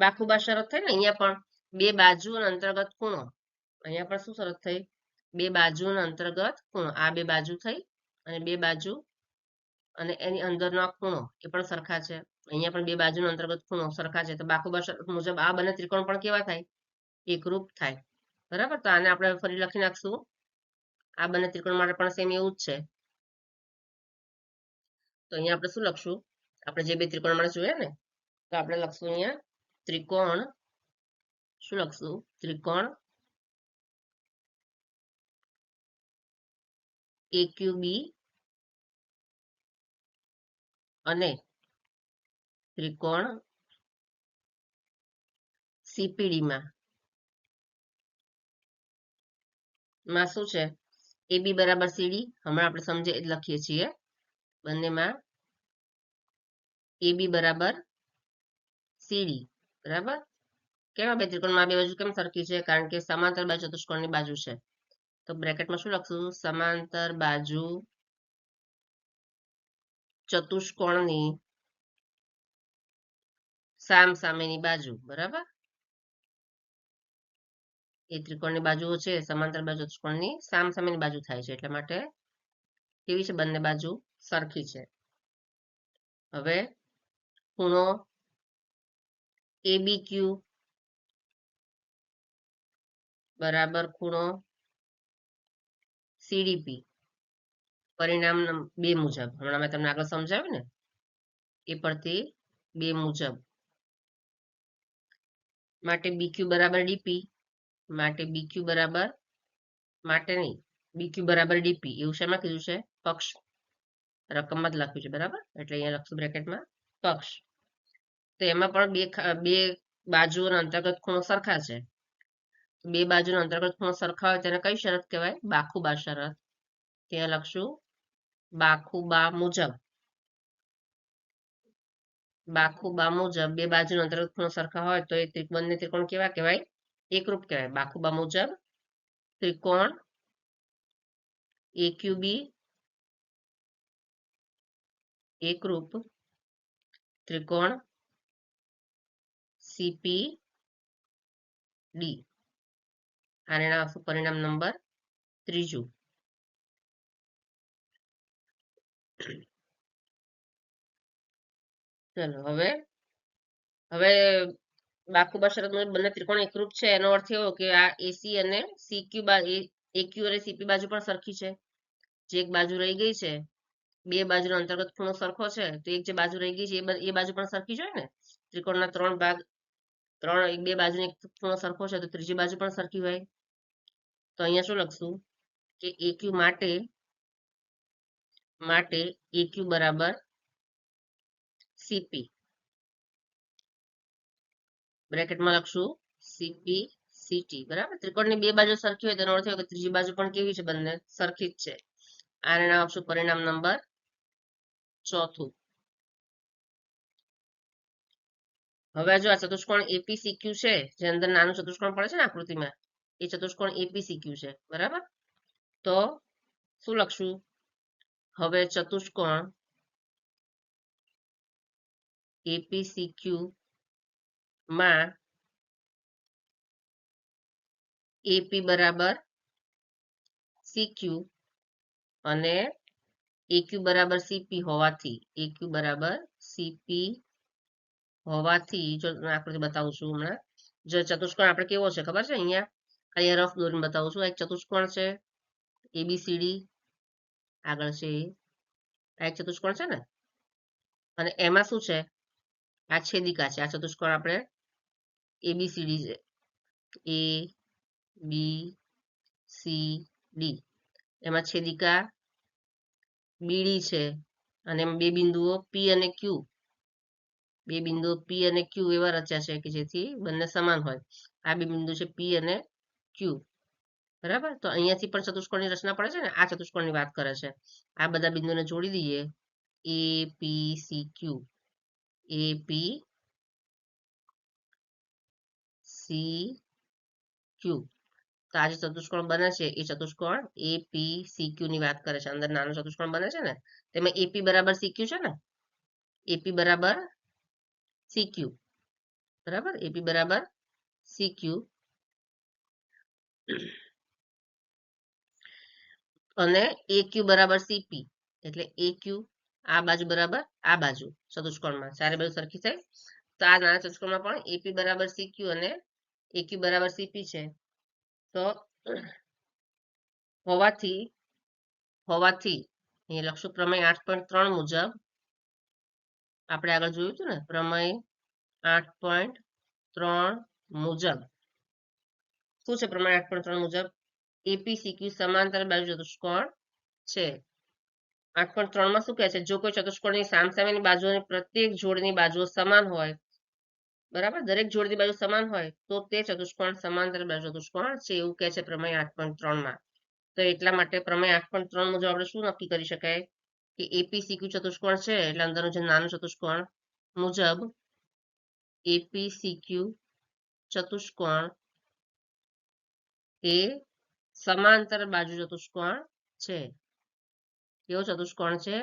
બાખુબા શરત થઈ ને અહીંયા પણ બે બાજુ અને અંતર્ગત ખૂણો. અહીંયા પણ શું શરત થઈ? બે બાજુ અને અંતર્ગત ખૂણો. આ બે બાજુ થઈ અને બે બાજુ અને એની અંદરનો ખૂણો એ પણ સરખા છે. અહીંયા પણ બે બાજુનો અંતર્ગત ખૂણો સરખા છે. તો બાખુબા શરત મુજબ આ બંને ત્રિકોણ પણ કેવા થાય? એકરૂપ થાય. બરાબર. તો આને આપણે ફરી લખી નાખશું. આ બંને ત્રિકોણ માટે પણ સેમ એવું જ છે. તો અહીંયા આપણે શું લખશું? આપણે જે બે ત્રિકોણ માટે જોઈએ ને તો આપણે લખશું અહીંયા ત્રિકોણ. શું લખશું? ત્રિકોણ AQB અને ત્રિકોણ CPD માં શું છે? AB બરાબર CD. હમણાં આપણે સમજે જ લખીએ છીએ. બંનેમાં AB બરાબર CD. બરાબર. કેવા બે ત્રિકોણમાં બે બાજુ કેમ સરખી છે? કારણ કે સમાંતર બાજુ ચતુષ્કોણની બાજુ છે. તો બ્રેકેટમાં શું લખશું? સમાંતર બાજુ ચતુષ્કોણની સામસામેની બાજુ. બરાબર. એ ત્રિકોણની બાજુઓ છે સમાંતર બાજુ ચતુષ્કોણની સામસામેની બાજુ થાય છે. એટલા માટે કેવી છે? બંને બાજુ સરખી છે. હવે ખૂણો ABQ બરાબર ખૂણો CDP પરિણામ 2 મુજબ. હમણાં મેં તમને આગળ સમજાવ્યું ને એ પરથી 2 મુજબ માટે BQ બરાબર DP માટે BQ બરાબર માટે નહીં BQ બરાબર DP એવું શેમાં કીધું છે? પક્ષ રકમમાં જ લખ્યું છે. બરાબર. એટલે અહીંયા લખશું બ્રેકેટમાં પક્ષ. તો એમાં પણ બે બાજુઓના અંતર્ગત ખૂણો સરખા છે. બે બાજુનો અંતર્ગત ખૂણો સરખા હોય તેને કઈ શરત કહેવાય? બાખુબા શરત. ત્યાં લખશું બાખુબા મુજબ. બાખુબા મુજબ બે બાજુનો અંતર્ગત ખૂણો સરખા હોય તો એ બંને ત્રિકોણ કેવા કહેવાય? એકરૂપ કહેવાય. બાખુબા મુજબ ત્રિકોણ AQB એકરૂપ ત્રિકોણ CPD. આને આપશું પરિણામ નંબર 3. ચલો હવે બાખુબા શરત મુજબ બંને ત્રિકોણ એકરૂપ છે એનો અર્થ એવો કે આ AC અને CQ AQ અને CP બાજુ પણ સરખી છે. જે એક બાજુ રહી ગઈ છે બે બાજુનો અંતર્ગત ખૂણો સરખો છે તો એક જે બાજુ રહી ગઈ છે એ બાજુ પણ સરખી જ હોય ને. ત્રિકોણના ત્રણ ભાગ બે બાજુનો એક ખૂણો સરખો છે તો ત્રીજી બાજુ પણ સરખી હોય. તો અહીંયા શું લખશું કે AQ માટે AQ બરાબર CP બ્રેકેટમાં લખશું CP CT. બરાબર. ત્રિકોણની બે બાજુ સરખી હોય તેનો અર્થ એ કે ત્રીજી બાજુ પણ કેવી છે? બંને સરખી જ છે. આને નામ આપશું પરિણામ નંબર 4. હવે જો આ ચતુષ્કોણ APCQ છે જે અંદર નાનું ચતુષ્કોણ પડે છે ને આકૃતિમાં એ ચતુષ્કોણ APCQ છે. બરાબર. તો શું લખશું? હવે ચતુષ્કોણ APCQ માં AP બરાબર CQ અને AQ બરાબર CP હોવાથી AQ બરાબર CP હોવાથી જો આકૃતિ બતાવું છું હમણાં. જો ચતુષ્કોણ આપણે કેવો છે ખબર છે? અહીંયા રફ દોરીને બતાવું છું. એક ચતુષ્કોણ છે ABCD આગળ છે આ એક ચતુષ્કોણ છે ને અને એમાં શું છે? આ છેદિકા છે. આ ચતુષ્કોણ આપણે ABCD છે. ABCD એમાં છેદિકા BD છે અને એમાં બે બિંદુઓ P અને Q. બે બિંદુઓ P અને Q એવા રચ્યા છે કે જેથી બંને સમાન હોય. આ બે બિંદુ છે P અને Q બરાબર, તો અહીંયાથી પણ ચતુષ્કોણની રચના પડે છે ને, આ ચતુષ્કોણની વાત કરે છે. આ બધા બિંદુને જોડી દઈએ, એ પી સી ક્યુ, એ પી સી ક્યુ. તો આ જે ચતુષ્કોણ બને છે એ ચતુષ્કોણ એ પી સી ક્યુ ની વાત કરે છે. અંદર નાનો ચતુષ્કોણ બને છે ને, તેમાં એપી બરાબર સી ક્યુ છે ને, એપી બરાબર સી ક્યુ, બરાબર, એપી બરાબર સી ક્યુ. અને એ ક્યુ બરાબર સીપી, એટલે એ ક્યુ આ બાજુ બરાબર આ બાજુ ચતુષ્કોણમાં ચારે બાજુ સરખી થાય. તો આ નાના ચતુષ્કોણમાં પણ એપી બરાબર સી ક્યુ અને એ ક્યુ બરાબર સીપી છે. તો હોવાથી અહીંયા લખશું પ્રમેય 8.3 મુજબ, આપણે આગળ જોયું હતું ને, પ્રમેય 8.3 મુજબ શું છે? પ્રમેય 8.3 મુજબ એપીસીક્યુ સમાંતર બાજુ ચતુષ્કોણ છે. 8.3 માં શું કહે છે? જો કોઈ ચતુષ્કોણની સામસામેની બાજુઓની પ્રત્યેક જોડની બાજુઓ સમાન હોય, બરાબર, દરેક જોડની બાજુ સમાન હોય તો તે ચતુષ્કોણ સમાંતર બાજુ ચતુષ્કોણ છે, એવું કહે છે પ્રમેય 8.3 માં. તો એટલા માટે પ્રમેય 8.3 મુજબ આપણે શું નક્કી કરી શકાય કે એપીસીક્યુ ચતુષ્કોણ છે, એટલે અંદરનું જે નાનું ચતુષ્કોણ મુજબ એપીસીક્યુ ચતુષ્કોણ એ સમાંતર બાજુ ચતુષ્કોણ છે. કેવો ચતુષ્કોણ છે?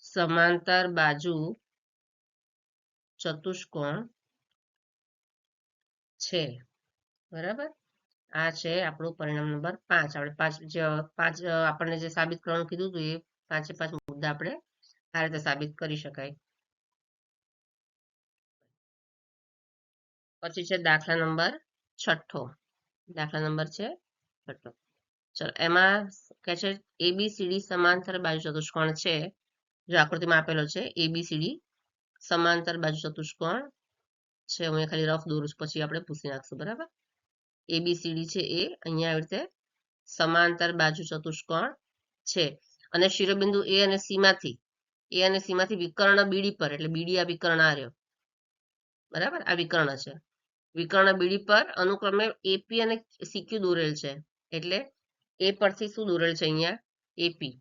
સમાંતર બાજુ ચતુષ્કોણ છે, બરાબર. આ છે આપણું પરિણામ નંબર 5. આપણે પાંચ આપણને જે સાબિત કરવાનું કીધું હતું એ 5 મુદ્દા આપણે આ રીતે સાબિત કરી શકાય. પછી છે દાખલા નંબર 6. દાખલા નંબર છે 6. ચલો, એમાં કે છે એબીસીડી સમાંતર બાજુ ચતુષ્કોણ છે. જો આકૃતિમાં આપેલો છે એબીસીડી સમાંતર બાજુ ચતુષ્કોણ છે. હું ખાલી રફ દોરું છું, પછી આપણે પૂછી નાખશું, બરાબર. એબીસીડી છે એ અહીંયા આવી રીતે સમાંતર બાજુ ચતુષ્કોણ છે, અને શિરોબિંદુ એ અને સી માંથી વિકર્ણ બીડી પર, એટલે બીડી આ વિકર્ણ આ રહ્યો, બરાબર, આ વિકર્ણ છે. વિકર્ણ બીડી પર અનુક્રમે એપી અને સીક્યુ દોરેલ છે, એટલે એ પરથી શું દોરેલ છે? અહીંયા એપી,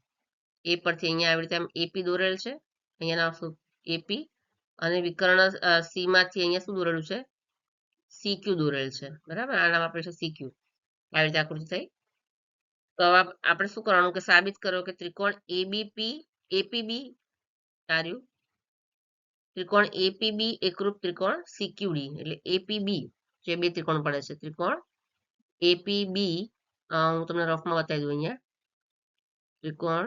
એ પરથી અહીંયા આવી રીતે આમ એપી દોરેલ છે, અહીંયા નાખશું એપી, અને વિકર્ણ સી માંથી અહીંયા શું દોરેલું છે? સીક્યુ દોરેલ છે, બરાબર. આ નામ આપણે છે સીક્યુ. આવી રીતે આકૃતિ થઈ. તો હવે આપણે શું કરવાનું કે સાબિત કરો કે ત્રિકોણ એબીપી એપીબી કાર્યું, ત્રિકોણ એપીબી એકરૂપ ત્રિકોણ સીક્યુડી, એટલે એપીબી જે બે ત્રિકોણ પડે છે, ત્રિકોણ એપીબી, હું તમને રફમાં બતાવી દઉં. અહીંયા ત્રિકોણ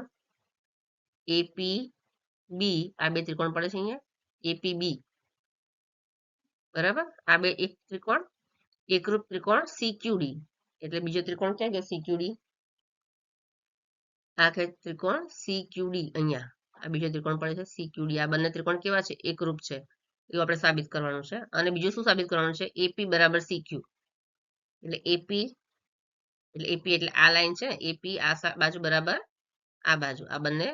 એપીબી, આ બે ત્રિકોણ પડે છે અહીંયા એપીબી, બરાબર. આ બે એક ત્રિકોણ એકરૂપ ત્રિકોણ સીક્યુડી, એટલે બીજો ત્રિકોણ ક્યાં ગયો? સીક્યુડી. આ કે ત્રિકોણ સીક્યુડી, અહીંયા આ બીજો ત્રિકોણ પડે છે સીક્યુડી. આ બંને ત્રિકોણ કેવા છે? એકરૂપ છે, એવું આપણે સાબિત કરવાનું છે. અને બીજું શું સાબિત કરવાનું છે? એપી બરાબર સીક્યુ, એટલે એપી એટલે આ લાઈન છે, એપી આ બાજુ બરાબર આ બાજુ, આ બંને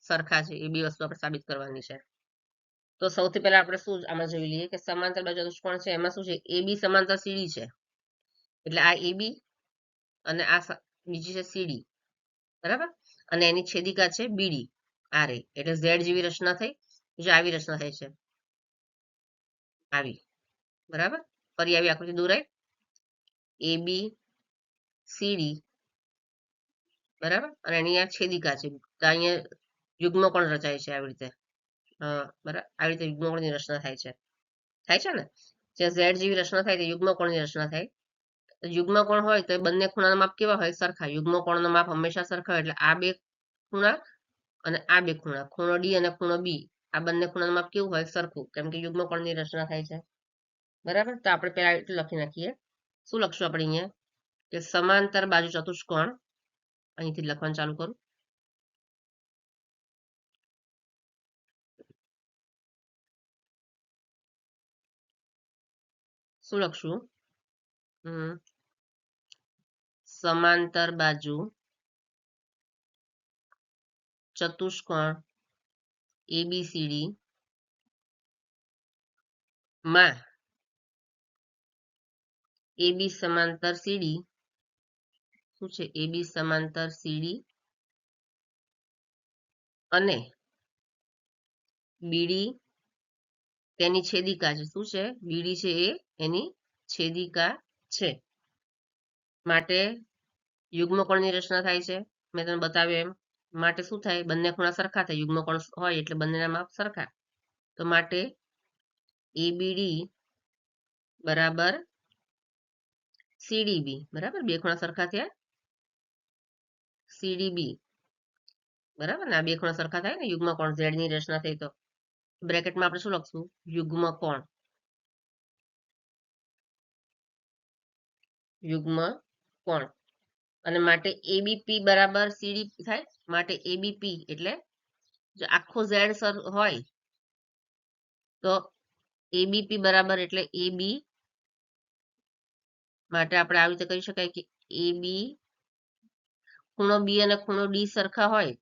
સરખા છે, એ બે વસ્તુ આપણે સાબિત કરવાની છે. તો સૌથી પહેલા આપણે શું આમાં જોઈ લઈએ કે સમાંતર બાજુ ચતુષ્કોણ છે, એમાં શું છે? એબી સમાંતર સીડી છે, એટલે આ એબી અને આ બીજી છે સીડી, બરાબર. અને એની છેદિકા છે બીડી, આ રે, એટલે ઝેડ જેવી રચના થઈ. જો આવી રચના થાય છે, આવી, બરાબર. ફરી આવી આકૃતિ દોરાય, એબી સીડી, બરાબર. અને એની આ છેદિકા છે, તો અહીંયા યુગ્મ કોણ રચાય છે આવી રીતે, બરાબર, આવી રીતે યુગ્મ કોણની રચના થાય છે ને. જ્યાં ઝેડ જેવી રચના થાય તે યુગ્મ કોણની રચના થાય. યુગ્મ કોણ હોય તો બંને ખૂણાના માપ કેવા હોય? સરખા. યુગ્મ કોણનો માપ હંમેશા સરખા હોય, એટલે આ બે ખૂણા અને આ બે ખૂણા, ખૂણો ડી અને ખૂણો બી, આ બંને ખૂણાનું માપ કેવું હોય? સરખું, કેમ કે યુગ્મ કોણની રચના થાય છે, બરાબર. તો આપણે પહેલા એટલું લખી નાખીએ. શું લખશું આપણે અહીંયા કે સમાંતર બાજુ ચતુષ્કોણ, અહીંથી લખવાનું ચાલુ કરું. શું લખશું? સમાંતર બાજુ ચતુષ્કોણ એબીસીડી માં એબી સમાંતર સીડી શું છે AB સમાંતર CD અને BD તેની છેદિકા છે. શું છે? BD છે એ એની છેદિકા છે. માટે યુગ્મકોણની રચના થાય છે. મેં તમને બતાવ્યું એમ. માટે શું થાય? બંને ખૂણા સરખા થાય. યુગ્મકોણ હોય એટલે બંનેના માપ સરખા. તો માટે ABD બરાબર CDB. બરાબર, બે ખૂણા સરખા થયા. CDB બરાબર ને, આ બે ખૂણા સરખા થાય ને યુગ્મકોણ Z ની રચના થઈ તો બ્રેકેટમાં આપણે શું લખશું? યુગ્મકોણ. યુગ્મકોણ. અને માટે ABP બરાબર CD થાય. માટે ABP એટલે જો આખો Z હોય તો ABP બરાબર એટલે AB માટે આપણે આવી રીતે કહી શકાય કે AB ખૂણો B અને ખૂણો D સરખા હોય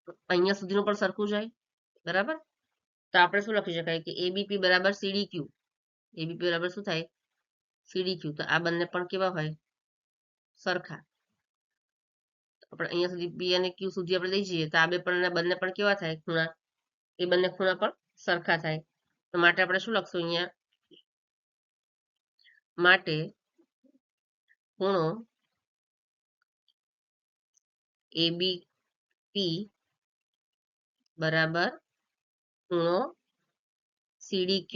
તો અહીંયા સુધીનું પણ સરખું જાય. બરાબર, તો આપણે શું લખી શકાય કે ABP બરાબર CDQ. ABP બરાબર શું થાય? CDQ. તો આ બંને પણ કેવા હોય? સરખા. આપણે અહીંયા સુધી P અને Q સુધી આપણે લઈ જઈએ તો આ બંને પણ કેવા થાય? ખૂણા. એ બંને ખૂણા પણ સરખા થાય. તો માટે આપણે શું લખશું અહીંયા? માટે ખૂણો ABP બરાબર ખૂણો CDQ.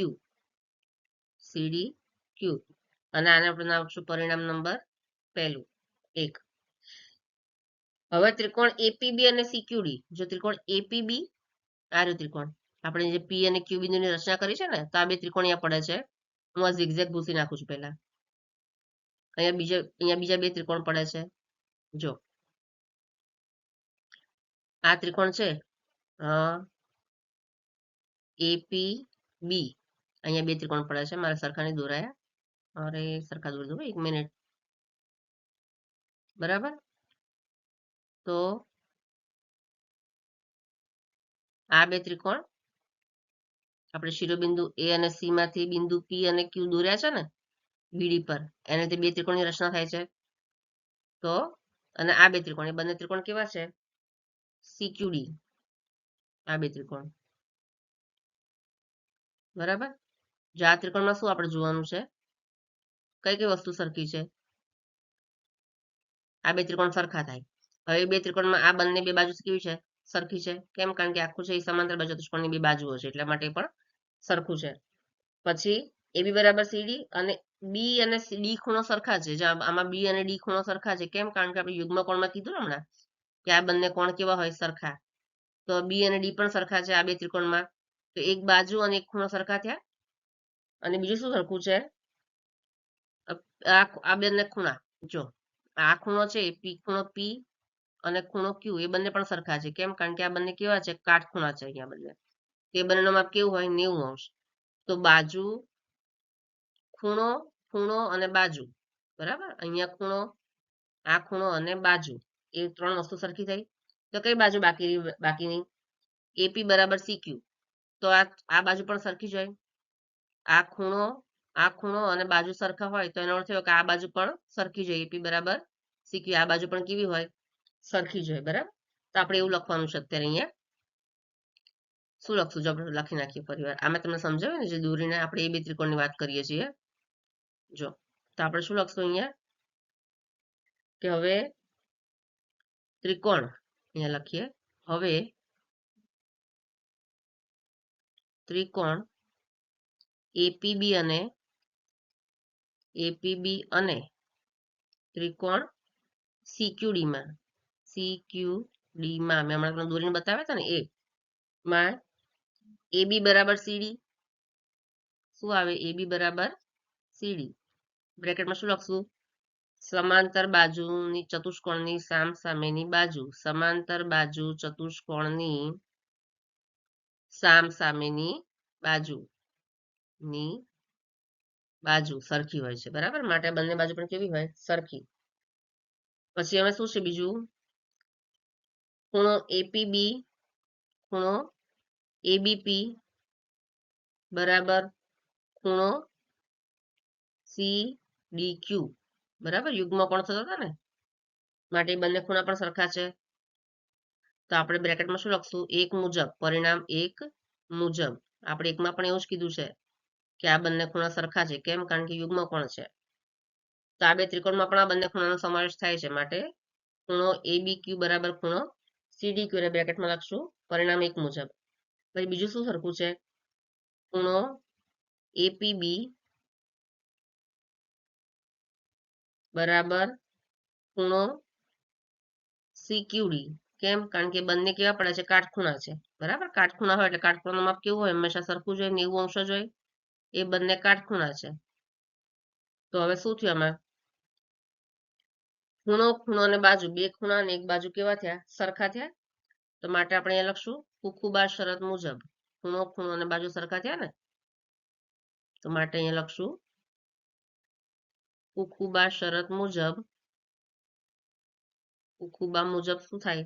CDQ. અને આને આપણે નામ આપશું પરિણામ નંબર 1. હવે ત્રિકોણ APB અને CQD. જો ત્રિકોણ APB આ રહ્યું ત્રિકોણ, આપણે જે P અને Q બિંદુની રચના કરી છે ને, તો આ બે ત્રિકોણ અહીંયા પડે છે. હું આ ઝિગઝેગ ભૂસી નાખું છું પહેલા. અહીંયા બીજા બે ત્રિકોણ પડે છે. જો આ ત્રિકોણ છે APB. અહીંયા બે ત્રિકોણ પડે છે. મારા સરખા નહીં દોરાયા. અરે સરખા દોરી દો, 1 મિનિટ. બરાબર, તો આ બે ત્રિકોણ આપણે શિરોબિંદુ A અને C માંથી બિંદુ P અને Q દોર્યા છે ને BD પર, એને તે બે ત્રિકોણની રચના થાય છે. તો અને આ બે ત્રિકોણ, એ બંને ત્રિકોણ કેવા છે? CQD. આ બે ત્રિકોણ. બરાબર, જો આ ત્રિકોણમાં શું આપણે જોવાનું છે? કઈ કઈ વસ્તુ સરખી છે? આ બે ત્રિકોણ સરખા થાય. હવે બે ત્રિકોણમાં આ બંને બે બાજુ કેવી છે? સરખી છે. કેમ? કારણ કે આખું છે એ સમાંતર ચતુષ્કોણની બે બાજુઓ છે એટલા માટે પણ સરખું છે. પછી AB બરાબર CD અને B અને D ખૂણો સરખા છે. આમાં B અને D ખૂણો સરખા છે. કેમ? કારણ કે આપણે યુગ્મકોણમાં કીધું ને હમણાં કે આ બંને કોણ કેવા હોય? સરખા. તો B અને D પણ સરખા છે આ બે ત્રિકોણમાં. તો એક બાજુ અને એક ખૂણો સરખા થયા. અને બીજું શું સરખું છે? આ બંને ખૂણા. જો આ ખૂણો છે ખૂણો P અને ખૂણો Q એ બંને પણ સરખા છે. કેમ? કારણ કે આ બંને કેવા છે? કાટખૂણા છે. અહીંયા બંને તે બંનેનું માપ કેવું હોય? 90°. તો બાજુ, ખૂણો, ખૂણો અને બાજુ. બરાબર, અહીંયા ખૂણો, આ ખૂણો અને બાજુ, એ ત્રણ વસ્તુ સરખી થઈ. તો કઈ બાજુ બાકીની? AP બરાબર CQ. તો આ બાજુ પણ સરખી જ હોય. આ ખૂણો અને બાજુ સરખા હોય તો એનો અર્થ એવો કે આ બાજુ પણ સરખી જ હોય. AP બરાબર CQ. આ બાજુ પણ કેવી હોય? સરખી જ હોય. બરાબર, તો આપણે એવું લખવાનું છે અત્યારે. અહીંયા શું લખશું? જો આપણે લખી નાખીએ ફરીવાર. આમાં તમને સમજાવ્યું ને જે દોરીને આપણે એ બે ત્રિકોણની વાત કરીએ છીએ. જો તો આપણે શું લખશું અહીંયા કે હવે ત્રિકોણ, અહીંયા લખીએ, હવે ત્રિકોણ APB અને ત્રિકોણ CQD માં મેં હમણાં દોરીને બતાવ્યા હતા ને એ માં AB બરાબર CD. શું આવે? AB બરાબર CD. બ્રેકેટમાં શું લખશું? સમાંતર બાજુની ચતુષ્કોણની સામસામેની બાજુ. સમાંતર બાજુ ચતુષ્કોણની સામસામેની બાજુ સરખી હોય છે. બરાબર, માટે બંને બાજુ પણ કેવી હોય? સરખી. પછી હવે શું છે બીજું? ખૂણો APB ખૂણો ABP બરાબર ખૂણો CDQ. બરાબર, યુગ્મકોણ થતો હતો ને માટે બંને ખૂણા પણ સરખા છે, તો આપણે બ્રેકેટમાં શું લખશું? એક મુજબ, પરિણામ એક મુજબ. આપણે એકમાં પણ એવું જ કીધું છે કે આ બંને ખૂણા સરખા છે. કેમ? કારણ કે યુગ્મકોણ છે. તો આ બે ત્રિકોણમાં પણ આ બંને ખૂણાનો સમાવેશ થાય છે. માટે ખૂણો ABQ બરાબર ખૂણો CDQ ને બ્રેકેટમાં લખશું પરિણામ એક મુજબ. પછી બીજું શું સરખું છે? ખૂણો APB બરાબર ખૂણો CQD. કેમ? કારણ કે બંને કેવા પડે છે? કાટખૂણા છે. બરાબર, કાટખૂણા હોય એટલે કાટખૂણાનું માપ કેવું હોય? હંમેશા સરખું જ હોય, 90 અંશ જ હોય. એ બંને કાટખૂણા છે. તો હવે શું થયું આમાં? ખૂણો, ખૂણો અને બાજુ, બે ખૂણા અને એક બાજુ કેવા થયા? સરખા થયા. તો માટે આપણે અહીંયા લખશું કુકુબા શરત મુજબ. ખૂણો, ખૂણો અને બાજુ સરખા થયા ને, તો માટે અહીંયા લખશું કુકુબા શરત મુજબ. કુકુબા મુજબ શું થાય?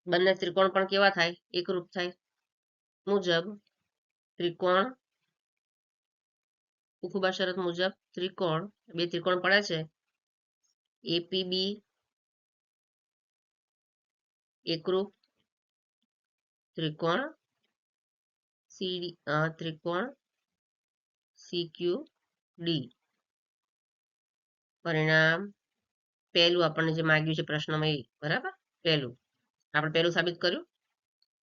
બંને ત્રિકોણ પણ કેવા થાય? એકરૂપ થાય. મુજબ ત્રિકોણ, કુકુબા શરત મુજબ ત્રિકોણ, બે ત્રિકોણ પડે છે APB એકરૂપ, ત્રિકોણ ત્રિકોણ CQD. પરિણામ પહેલું આપણને જે માંગ્યું છે પ્રશ્નમાં એ. બરાબર, પહેલું આપણે પહેલું સાબિત કર્યું.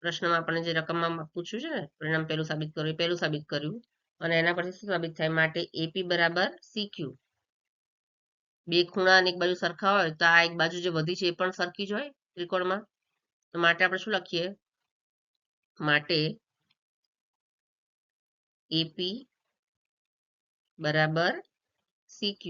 પ્રશ્નમાં આપણને જે રકમમાં પૂછ્યું છે ને, પરિણામ પહેલું સાબિત કર્યું, એ પહેલું સાબિત કર્યું. અને એના પરથી શું સાબિત થાય? માટે AP બરાબર CQ. બે ખૂણા અને એક બાજુ સરખા હોય તો આ એક બાજુ જે વધી છે એ પણ સરખી જ હોય ત્રિકોણમાં. તો માટે આપણે શું લખીએ? માટે AP બરાબર CQ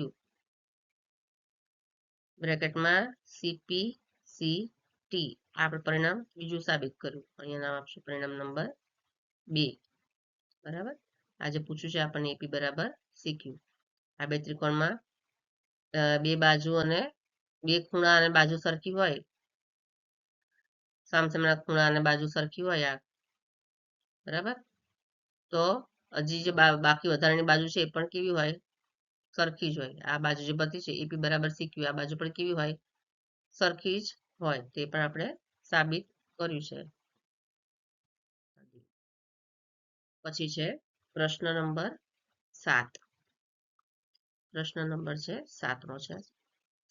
બ્રેકેટમાં CPCT. આપણે પરિણામ બીજું સાબિત કર્યું. અહીંયા નામ આપશું પરિણામ નંબર 2. બરાબર, આજે પૂછ્યું છે આપણને AP બરાબર CQ. આ બે ત્રિકોણમાં બે બાજુ અને બે ખૂણા અને બાજુ સરખી હોય, સામસામેના ખૂણા અને બાજુ સરખી હોય આ. બરાબર, તો હજી જે બાકી વધારાની બાજુ છે એ પણ કેવી હોય? સરખી જ હોય. આ બાજુ જે બધી છે AP બરાબર CQ, આ બાજુ પણ કેવી હોય? સરખી જ હોય. તે પણ આપણે સાબિત કર્યું છે. પછી છે પ્રશ્ન નંબર 7. પ્રશ્ન નંબર છે 7નો છે.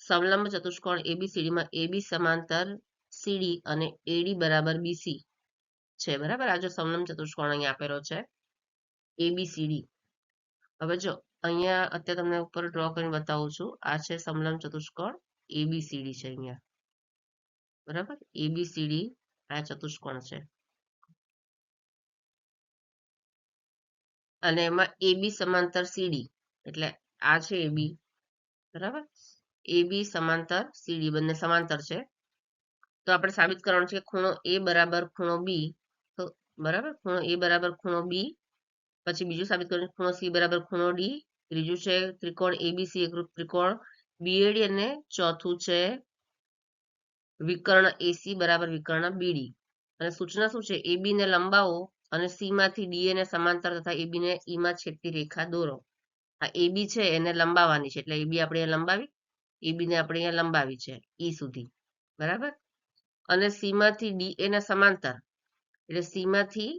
સમલંબ ચતુષ્કોણ ABCD માં AB સમાંતર CD અને AD બરાબર BC છે. બરાબર, આ જો સમલંબ ચતુષ્કોણ અહીંયા આપેલો છે ABCD. હવે જો અહીંયા અત્યારે તમને ઉપર ડ્રો કરીને બતાવું છું. આ છે સમલંબ ચતુષ્કોણ ABCD છે અહીંયા. બરાબર, ABCD આ ચતુષ્કોણ છે. અને એમાં AB સમાંતર CD, એટલે આ છે AB. બરાબર, AB સમાંતર CD બંને સમાંતર છે. તો આપણે સાબિત કરવાનું છે કે ખૂણો A બરાબર ખૂણો B. તો બરાબર, ખૂણો A બરાબર ખૂણો B. પછી બીજું સાબિત કરવાનું ખૂણો C બરાબર ખૂણો D. ત્રીજું છે ત્રિકોણ ABC એકરૂપ ત્રિકોણ BAD. અને ચોથું છે વિકર્ણ AC બરાબર વિકર્ણ BD. અને સૂચના શું છે? AB ને લંબાવો અને C માંથી DA ને સમાંતર તથા AB ને E માં છેદતી રેખા દોરો. આ AB છે એને લંબાવવાની છે, એટલે AB આપણે અહીંયા લંબાવી, AB ને આપણે અહીંયા લંબાવી છે E સુધી. બરાબર, અને C માંથી DA ને સમાંતર, એટલે C માંથી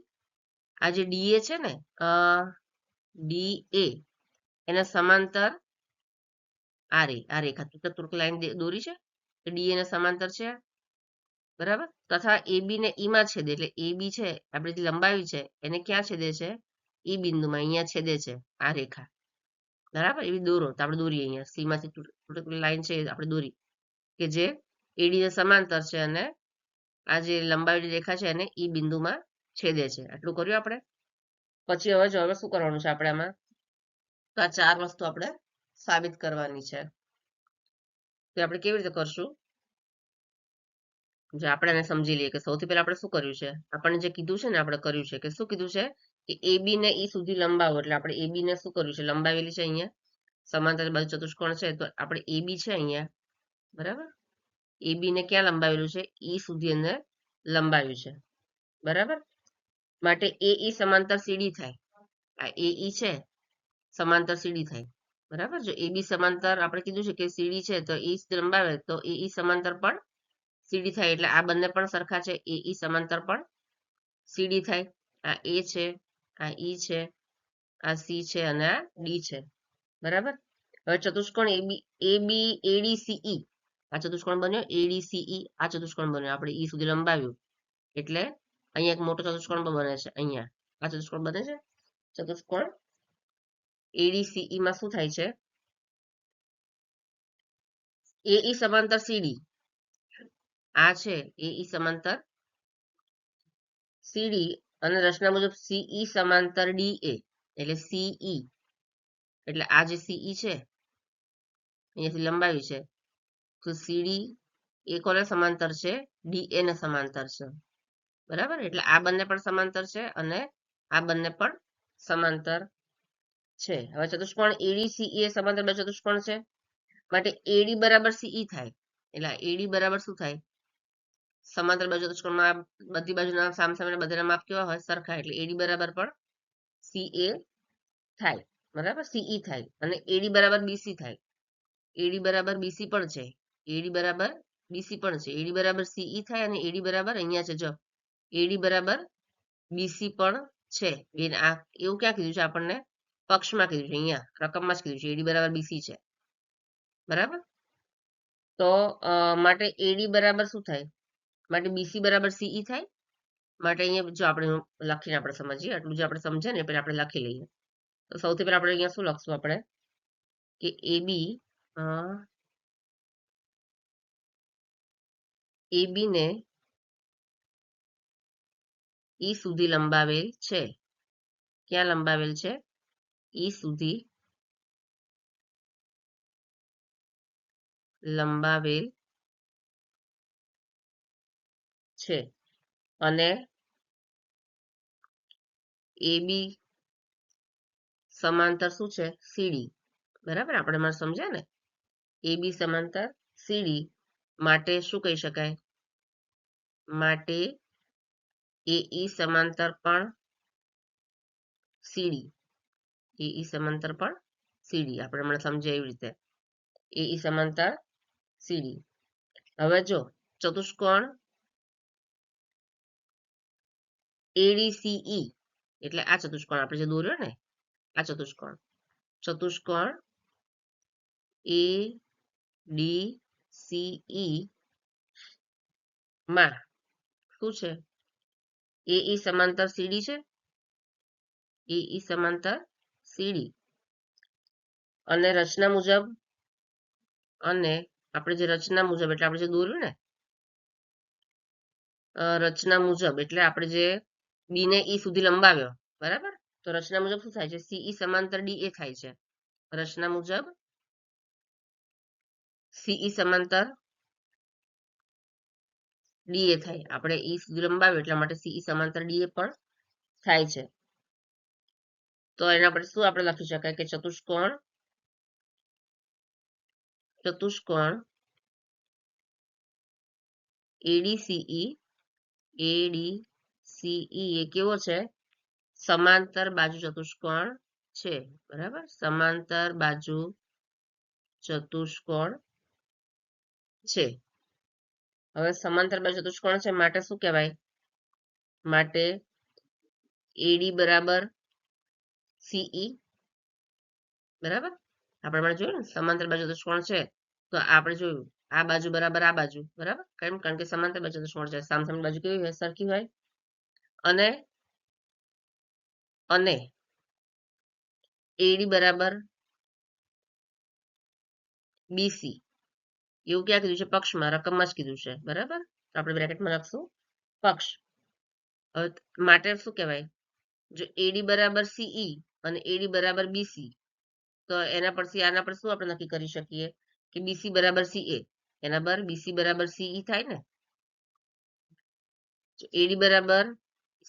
આ જે DA છે ને, DA એને સમાંતર આ રેખા ચતુર્ક લાઈન દોરી છે, DA ને સમાંતર છે. બરાબર, તથા AB ને E માં છેદે, એટલે AB છે આપણે જે લંબાવી છે એને ક્યાં છેદે છે? E બિંદુમાં અહીંયા છેદે છે આ રેખા. બરાબર, એવી દોરો. તો આપણે દોરીએ અહીંયા C માંથી લાઈન છે આપણે દોરી કે જે AD ને સમાંતર છે અને આ જે લંબાવેલી રેખા છે એને E બિંદુમાં છેદે છે. આટલું કર્યું આપણે. પછી હવે શું કરવાનું છે આપણે આમાં? તો આ 4 વસ્તુ આપણે સાબિત કરવાની છે. તો આપણે કેવી રીતે કરશું? જો આપણે એને સમજી લઈએ કે સૌથી પહેલા આપણે શું કર્યું છે? આપણને જે કીધું છે ને આપણે કર્યું છે કે શું કીધું છે કે AB ને E સુધી લંબાવો. એટલે આપણે AB ને શું કર્યું છે? લંબાવેલી છે અહીંયા. સમાંતર બાજુ ચતુષ્કોણ છે તો આપણે AB છે અહીંયા. બરાબર, AB ને ક્યાં લંબાવેલું છે? E સુધી એને લંબાવ્યું છે. બરાબર, માટે AE સમાંતર CD થાય. આ AE છે સમાંતર CD થાય. બરાબર. જો એબી સમાંતર આપણે કીધું છે કે સીડી છે તો એ લંબાવે તો એઈ સમાંતર પણ સીડી થાય, એટલે આ બંને પણ સરખા છે. એઈ સમાંતર પણ સીડી થાય. આ એ છે, આ ઈ છે, આ સી છે અને આ ડી છે. બરાબર. હવે ચતુષ્કોણ એબી એડીસીઈ, આ ચતુષ્કોણ બન્યો એડીસીઈ, આ ચતુષ્કોણ બન્યો, આપણે ઈ સુધી લંબાવ્યું એટલે અહીંયા એક મોટો ચતુષ્કોણ પણ બને છે. અહીંયા આ ચતુષ્કોણ બને છે. ચતુષ્કોણ એડીસીઈ માં શું થાય છે? એઈ સમાંતર સીડી, આ છે એઈ સમાંતર સીડી અને રચના મુજબ સીઈ સમાંતર ડીએ, એટલે સીઈ એટલે આ જે સીઈ છે અહીંયાથી લંબાવી છે તો સીડી એ કોને સમાંતર છે? ડીએ ને સમાંતર છે. બરાબર. એટલે આ બંને પણ સમાંતર છે અને આ બંને પણ સમાંતર છે. હવે ચતુષ્કોણ એડીસીઈ એ સમાંતર બે ચતુષ્કોણ છે માટે એડી બરાબર સીઈ થાય. એટલે એડી બરાબર શું થાય? સમાંતર બાજુ ચતુષ્કોણમાં બધી બાજુના સામસામે બધાના માપ કેવા હોય? સરખા. એટલે એડી બરાબર પણ સીએ થાય. બરાબર. સીઈ થાય અને એડી બરાબર બીસી થાય. એડી બરાબર બીસી પણ છે. એડી બરાબર બીસી પણ છે. એડી બરાબર સીઈ થાય અને એડી બરાબર અહીંયા છે જો એડી બરાબર બીસી પણ છે. આ એવું ક્યાં કીધું છે? આપણને પક્ષમાં કીધું છે, અહીંયા રકમમાં જ કીધું છે એડી બરાબર બીસી છે. બરાબર. તો માટે એડી બરાબર શું થાય? માટે બીસી બરાબર સીઈ થાય. માટે અહીંયા જો આપણે લખીને આપણે સમજીએ, આટલું જે આપણે સમજે ને પેલા આપણે લખી લઈએ. તો સૌથી પહેલા આપણે અહીંયા શું લખશું? આપણે કે એબી ને ઈ સુધી લંબાવેલ છે. ક્યાં લંબાવેલ છે? ઈ સુધી લંબાવેલ છે અને એબી સમાંતર શું છે? સીડી. બરાબર. આપણે મને સમજ્યા ને? એબી સમાંતર સીડી માટે શું કહી શકાય? માટે એઈ સમાંતર પણ સીડી. એઈ સમાંતર પણ સીડી આપણે મને સમજે એવી રીતે એઈ સમાંતર સીડી. હવે જો ચતુષ્કોણ એડીસીઈ એટલે આ ચતુષ્કોણ આપણે જે દોર્યો ને આ ચતુષ્કોણ એ ડી સીઈ માં શું છે? એઈ સમાંતર સીડી છે. એઈ સમાંતર સીડી અને રચના મુજબ અને આપણે જે રચના મુજબ એટલે આપણે જે દોર્યું ને રચના મુજબ એટલે આપણે જે બી ને ઈ સુધી લંબાવ્યો. બરાબર. તો રચના મુજબ શું થાય છે? સીઈ સમાંતર ડીએ થાય છે. રચના મુજબ સીઈ સમાંતર ડીએ થાય. આપણે ઈ સુધી લંબાવ્યો એટલા માટે સીઈ સમાંતર ડીએ પણ થાય છે. તો એના પર શું આપણે લખી શકાય કે ચતુષ્કોણ એડીસીઈ એ કેવો છે? સમાંતર બાજુ ચતુષ્કોણ છે. બરાબર. સમાંતર બાજુ ચતુષ્કોણ છે. હવે સમાંતર બાજુ ચતુષ્કોણ છે માટે શું કહેવાય? માટે એડી બરાબર સીઈ. બરાબર. આપણે જોયું ને સમાંતર બાજુ ચતુષ્કોણ છે તો આપણે જોયું આ બાજુ બરાબર આ બાજુ. બરાબર. કારણ કે સમાંતર બાજુ ચતુષ્કોણ છે, સામસામેની બાજુ કેવી હોય? સરખી હોય. અને એડી બરાબર બીસી એવું ક્યાં કીધું છે? પક્ષમાં, રકમમાં જ કીધું છે. બરાબર. તો આપણે બ્રેકેટમાં લખશું પક્ષ. માટે શું કહેવાય? જો એડી બરાબર સીઈ અને એડી બરાબર બીસી તો એના પરથી આના પર શું આપણે નક્કી કરી શકીએ કે બીસી બરાબર સીએ એના પર બીસી બરાબર સીઈ થાય ને. એડી બરાબર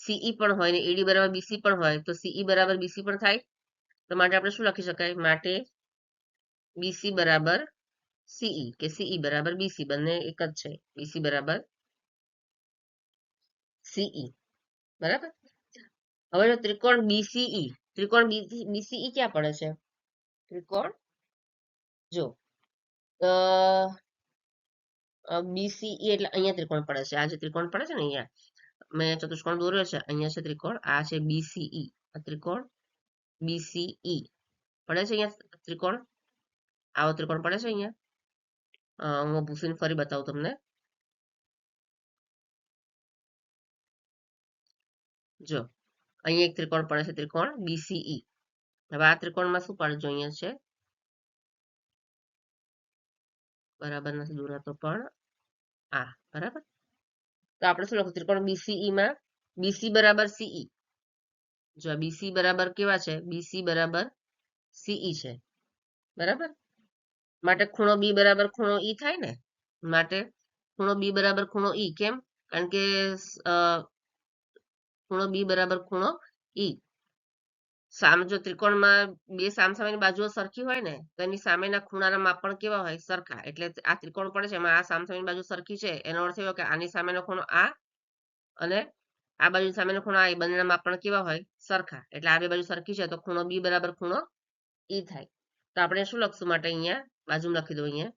સીઈ પણ હોય ને એડી બરાબર બીસી પણ હોય તો સીઈ બરાબર બીસી પણ થાય. તો માટે આપણે શું લખી શકાય? માટે બીસી બરાબર સીઈ કે સીઈ બરાબર બીસી બંને એક જ છે. બીસી બરાબર સીઈ. બરાબર. હવે ત્રિકોણ બીસીઈ ક્યાં પડે છે? ત્રિકોણ જો BCE એટલે અહીંયા ત્રિકોણ પડે છે, આ જે ત્રિકોણ પડે છે ને અહીંયા મેં ચતુષ્કોણ દોર્યો છે, અહીંયા છે ત્રિકોણ, આ છે BCE, આ ત્રિકોણ BCE પડે છે અહીંયા ત્રિકોણ, આવો ત્રિકોણ પડે છે અહીંયા. હું ભૂસીને ફરી બતાવું તમને. જો અહીંયા એક ત્રિકોણ પડે છે, ત્રિકોણ BCE. હવે આ ત્રિકોણમાં શું પડે અહીંયા છે, બરાબર નથી દોરાતો પણ આ બરાબર. તો આપણે શું લખું, ત્રિકોણ BCE માં BC બરાબર CE. જો BC બરાબર કેવા છે, BC બરાબર CE છે, બરાબર. માટે ખૂણો B બરાબર ખૂણો E થાય ને, માટે ખૂણો B બરાબર ખૂણો E. કેમ? કારણ કે ખૂણો B બરાબર ખૂણો E. જો ત્રિકોણમાં બે સામસામેની બાજુઓ સરખી હોય ને તો એની સામેના ખૂણાના માપ પણ કેવા હોય, સરખા. એટલે આ ત્રિકોણ પડે છે એમાં આ સામસામેની બાજુ સરખી છે, એનો અર્થ એવો કે આની સામેનો ખૂણો આ અને આ બાજુ સામેનો ખૂણો આ, એ બંનેના માપ પણ કેવા હોય, સરખા. એટલે આ બે બાજુ સરખી છે તો ખૂણો B બરાબર ખૂણો E થાય. તો આપણે શું લખશું, માટે અહીંયા બાજુમાં લખી દો અહીંયા.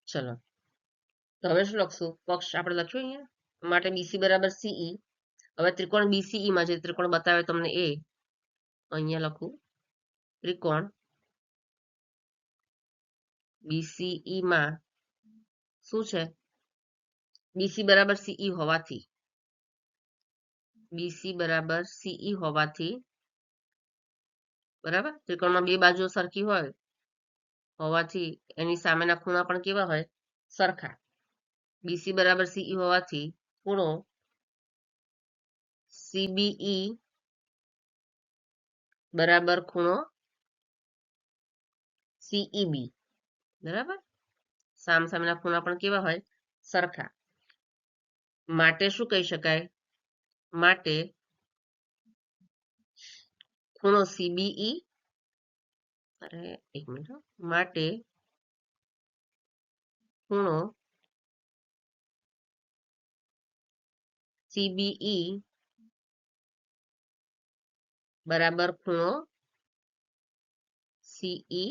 ચલો તો હવે શું લખશું, પક્ષ આપણે લખ્યું અહીંયા, માટે BC બરાબર CE. હવે ત્રિકોણ BCE માં જે ત્રિકોણ બતાવે તમને એ અહીંયા લખું, ત્રિકોણ BCE માં શું છે, BC બરાબર CE હોવાથી, BC બરાબર CE હોવાથી, બરાબર, ત્રિકોણમાં બે બાજુઓ સરખી હોવાથી એની સામેના ખૂણા પણ કેવા હોય, સરખા. BC બરાબર CE હોવાથી ખૂણો CBE બરાબર ખૂણો CEB, બરાબર. સામસામેના ખૂણા પણ કેવા હોય, સરખા. માટે શું કહી શકાય, માટે ખૂણો CBE, અરે એક મિનિટ, માટે ખૂણો CBE બરાબર ખૂણો CEA,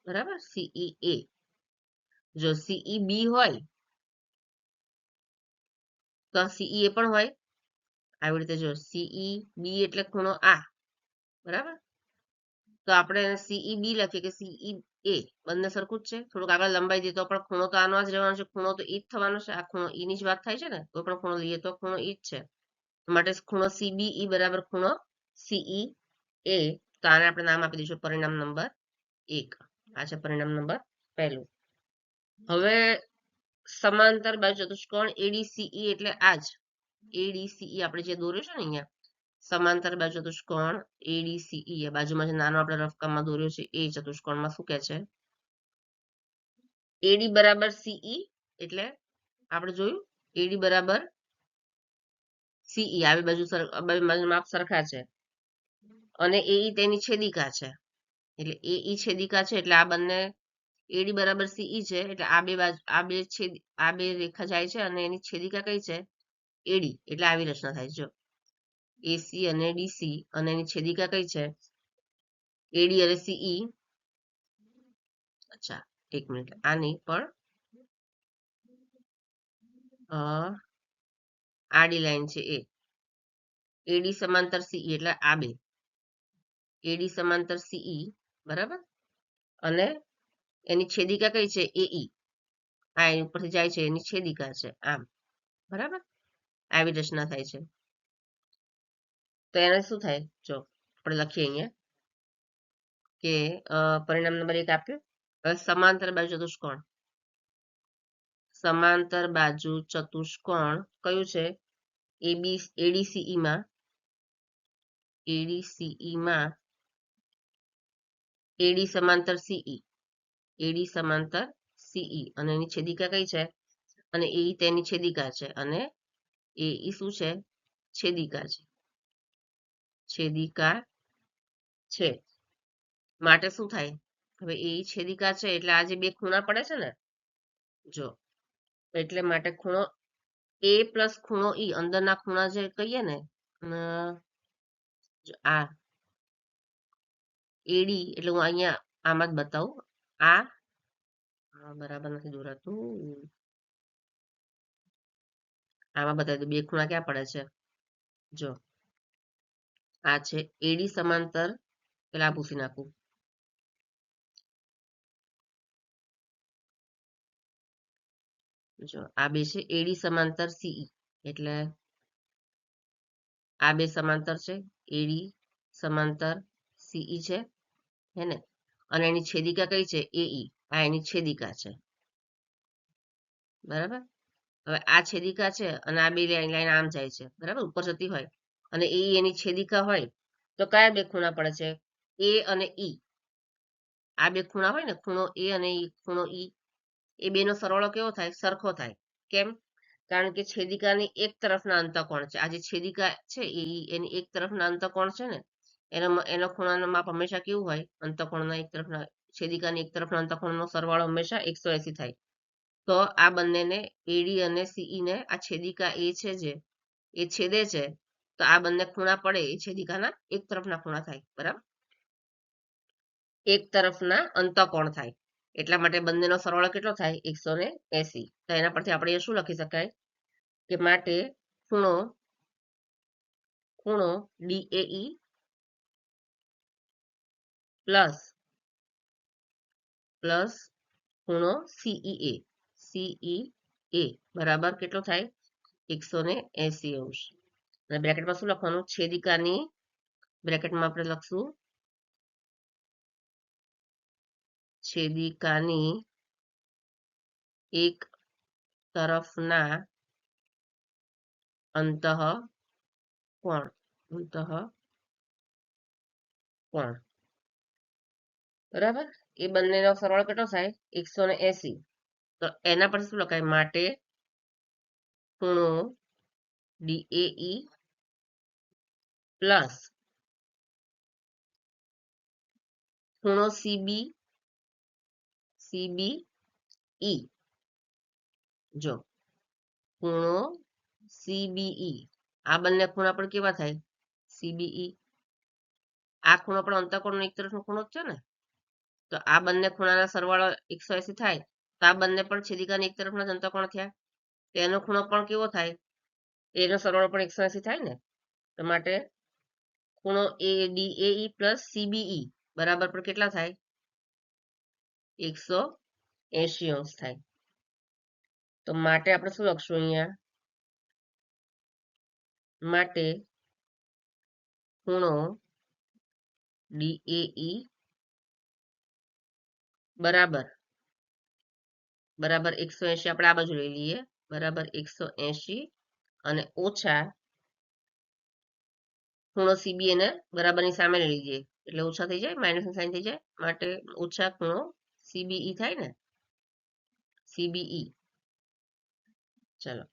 બરાબર, CEA. જો CEB હોય તો CEA પણ હોય. આવી રીતે જો CEB એટલે ખૂણો આ, બરાબર. તો આપણે CEB લખીએ કે CEA, બંને સરખું જ છે. થોડુંક આગળ લંબાઈ દઈએ તો પણ ખૂણો તો આનો જ રહેવાનો છે, ખૂણો તો ઈ જ થવાનો છે. આ ખૂણો ઈ ની જ વાત થાય છે ને, કોઈ પણ ખૂણો લઈએ તો ખૂણો ઈ જ છે. માટે ખૂણો CBE બરાબર ખૂણો CEA. તો આને આપણે નામ આપી દઈશું પરિણામ નંબર 1. આ છે પરિણામ નંબર 1. હવે સમાંતર બાજુ ચતુષ્કોણ ADCE એટલે આ જ ADCE આપણે જે દોર્યો છે ને અહીંયા, સમાંતર બાજુ ચતુષ્કોણ ADCE, એ બાજુમાં જે નાનો આપણે રફકામમાં દોર્યો છે એ ચતુષ્કોણમાં શું કહે છે, AD બરાબર CE. એટલે આપણે જોયું AD બરાબર CE, આવી બાજુ માપ સરખા છે અને AE તેની છેદિકા છે. એટલે AE છેદિકા છે એટલે આ બંને AD બરાબર CE છે એટલે આ બે રેખા જાય છે અને એની છેદિકા કઈ છે, AD. એટલે આવી રચના થાય છે. જો AC અને DC અને એની છેદિકા કઈ છે, AD અને CE. અચ્છા એક મિનિટ, આની પણ આડી લાઈન છે એ AD સમાંતર CE એટલે આ બે AD સમાંતર CE, બરાબર. અને એની છેદિકા કઈ છે, AE. આ એની ઉપરથી જાય છે એની છેદિકા છે, આમ, બરાબર. આવી રચના થાય છે. તો એને શું થાય, જો આપણે લખીએ અહીંયા કે પરિણામ નંબર 1 આપ્યું. હવે સમાંતર બાજુ ચતુષ્કોણ, સમાંતર બાજુ ચતુષ્કોણ કયું છે, ADCE માં AD સમાંતર CE, AD સમાંતર CE અને એની છેદિકા કઈ છે, અને AE તેની છેદિકા છે અને AE શું છે, છેદિકા છે, છેદિકા છે. માટે શું થાય, હવે AE છેદિકા છે એટલે આ જે બે ખૂણા પડે છે ને, જો એટલે માટે ખૂણો A પ્લસ ખૂણો E, અંદરના ખૂણા જે કહીએ ને, આ એડી એટલે હું અહીંયા આમાં જ બતાવું. આ બરાબર નથી દોરાતું. આમાં બતાવી દઉં. બે ખૂણા ક્યાં પડે છે? જો આ છે એડી સમાંતર, પેલા ભૂસી નાખું. જો આ બે છે એડી સમાંતર સીઈ, એટલે આ બે સમાંતર છે, એડી સમાંતર સીઈ છે, હે ને? અને એની છેદિકા કઈ છે? એઈ. આ એની છેદિકા છે, બરાબર. હવે આ છેદિકા છે અને આ બે લાઈન આમ જાય છે, બરાબર, ઉપર જતી હોય, અને એ એની છેદિકા હોય તો કયા બે ખૂણા પડે છે? એ અને ઈ. આ બે ખૂણા હોય ને, ખૂણો એ અને ઈ, ખૂણો ઈ, એ બેનો સરવાળો કેવો થાય? સરખો થાય. કેમ? કારણ કે છેદિકાની એક તરફના અંતઃકોણ છે. આ જે છેદિકા છે એની એક તરફના અંતઃકોણ છે ને, એનો ખૂણાનું માપ હંમેશા કેવું હોય? અંતઃકોણના એક તરફના, છેદિકાની એક તરફના અંતઃકોણનો સરવાળો હંમેશા 180 થાય. તો આ બંનેને, એડી અને સીઈ ને, આ છેદિકા એ છે જે એ છેદે છે, તો આ બંને ખૂણા પડે એ છેદિકાના એક તરફના ખૂણા થાય, બરાબર, એક તરફના અંતઃકોણ થાય. એટલા માટે બંનેનો સરવાળો કેટલો થાય? 180. તો એના પરથી આપણે શું લખી શકાય કે માટે ખૂણો ખૂણો ડીએઈ પ્લસ પ્લસ ખૂણો સીઈએ સીઈએ બરાબર કેટલો થાય? 180 અંશ. અને બ્રેકેટમાં શું લખવાનું? છેદિકાની, બ્રેકેટમાં આપણે લખશું છેદિકાની એક તરફના અંતઃકોણ બરાબર. એ બંનેનો સરવાળો કેટલો થાય? 180. તો એના પર શું લખાય? માટે ખૂણો ડીએઈ પ્લસ ખૂણો સીબીઈ. જો ખૂણો સીબીઈ, આ બંને ખૂણા પણ કેવા થાય? સીબીઈ. આ ખૂણો પણ અંતઃકોણનો એક તરફનો ખૂણો જ છે ને, તો આ બંને ખૂણાના સરવાળો 180 થાય, તો આ બંને પણ છેદિકાની એક તરફના જ અંતઃકોણ થયા, તેનો ખૂણો પણ કેવો થાય? એનો સરવાળો પણ 180 થાય ને. તો માટે ખૂણો ડીએઈ પ્લસ સીબીઈ બરાબર પણ કેટલા થાય? 180 અંશ થાય. તો માટે આપણે શું લખશું અહીંયા? માટે ખૂણો ડીએઈ બરાબર 180 આપણે આ બાજુ લઈ લઈએ, બરાબર 180, અને ઓછા ખૂણો સીબી એને બરાબરની સામે લઈ લઈએ, એટલે ઓછા થઈ જાય, માઇનસ સાઇન થઈ જાય, માટે ઓછા ખૂણો સીબીઈ થાય ને, સીબીઈ. ચલો,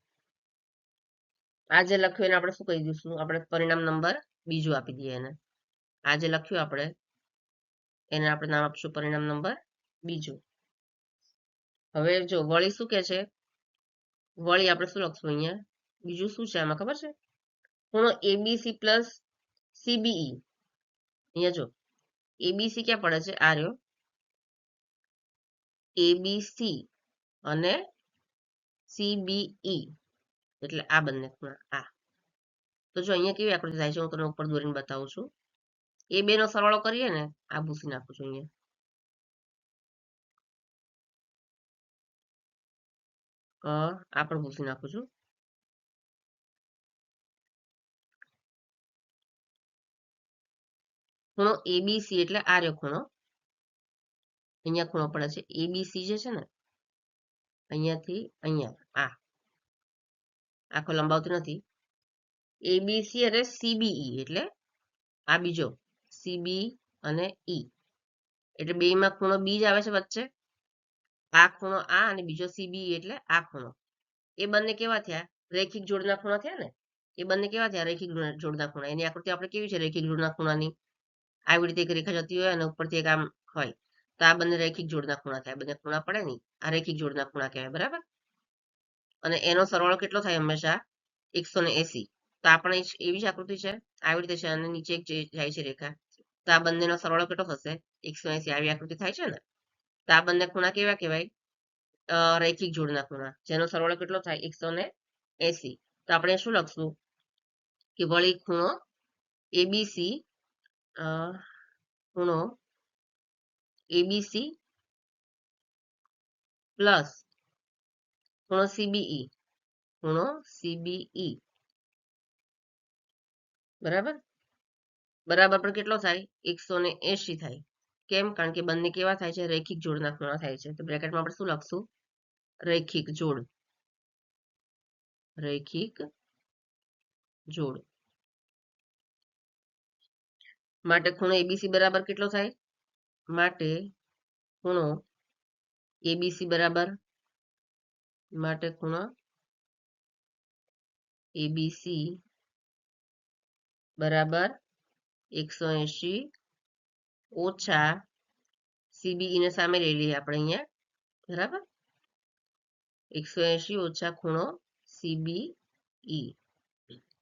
આ જે લખ્યું એને આપણે શું કહી દઈશું? આપણે પરિણામ નંબર બીજું આપી દઈએ એને. આ જે લખ્યું આપણે એને આપણે નામ આપશું પરિણામ નંબર બીજું. હવે જો વળી શું કે છે? વળી આપણે શું લખશું અહીંયા? બીજું શું છે આમાં ખબર છે? ખૂણો એબીસી પ્લસ સીબીઈ. અહીંયા જો એબીસી ક્યાં પડે છે? આ રહ્યો એબીસી અને સીબીઈ, એટલે આ બંને ખૂણા આ. તો જો અહીંયા કેવી આકૃતિ થાય છે, હું તમને ઉપર દોરીને બતાવું છું. એ બે નો સરવાળો કરીએ ને, આ ભૂસી નાખું છું અહીંયા, આ પણ ભૂસી નાખું છું. ખૂણો એબીસી એટલે આ રહ્યો ખૂણો, અહીંયા ખૂણો પડે છે એબીસી જે છે ને, અહીંયાથી અહીંયા આ આખો લંબાવતી નથી. એબીસી અને સીબીઈ એટલે આ બીજો સીબી અને ઈ, એટલે બેમાં ખૂણો બી જ આવે છે વચ્ચે. આ ખૂણો આ અને બીજો સીબી એટલે આ ખૂણો. એ બંને કેવા થયા? રેખિક જોડના ખૂણા થયા ને. એ બંને કેવા થયા? રેખિક જોડના ખૂણા. એની આકૃતિ આપણે કેવી છે રેખિક જોડના ખૂણાની? આવી રીતે એક રેખા જતી હોય અને ઉપરથી એક આમ હોય, તો આ બંને રેખિક જોડના ખૂણા થાય. બંને ખૂણા પડે નહીં, આ રેખિક જોડના ખૂણા કહેવાય, બરાબર. અને એનો સરવાળો કેટલો થાય? હંમેશા 180. તો આપણે એવી જ આકૃતિ છે, આવી રીતે છે, અને નીચે એક જે જાય છે રેખા, તો આ બંનેનો સરવાળો કેટલો થશે? 180. આવી આકૃતિ થાય છે ને, તો આ બંને ખૂણા કેવા કહેવાય? રૈખિક જોડના ખૂણા, જેનો સરવાળો કેટલો થાય? 180. તો આપણે શું લખશું કે વળી ખૂણો એબીસી, ખૂણો એબીસી પ્લસ ખૂણો સીબીઈ, ખૂણો સીબીઈ, બરાબર, બરાબર પણ કેટલો થાય? 180 થાય. કેમ? કારણ કે બંને કેવા થાય છે? રૈખિક જોડના ખૂણા થાય છે. તો બ્રેકેટમાં આપણે શું લખશું? રૈખિક જોડ, રૈખિક જોડ માટે ખૂણો એબીસી બરાબર કેટલો થાય? માટે ખૂણો એબીસી બરાબર, માટે ખૂણો એબીસી બરાબર 180 ઓછા સીબીઈ ને સામે લઈ લઈએ આપણે અહીંયા, બરાબર, 180 ઓછા ખૂણો સીબીઈ.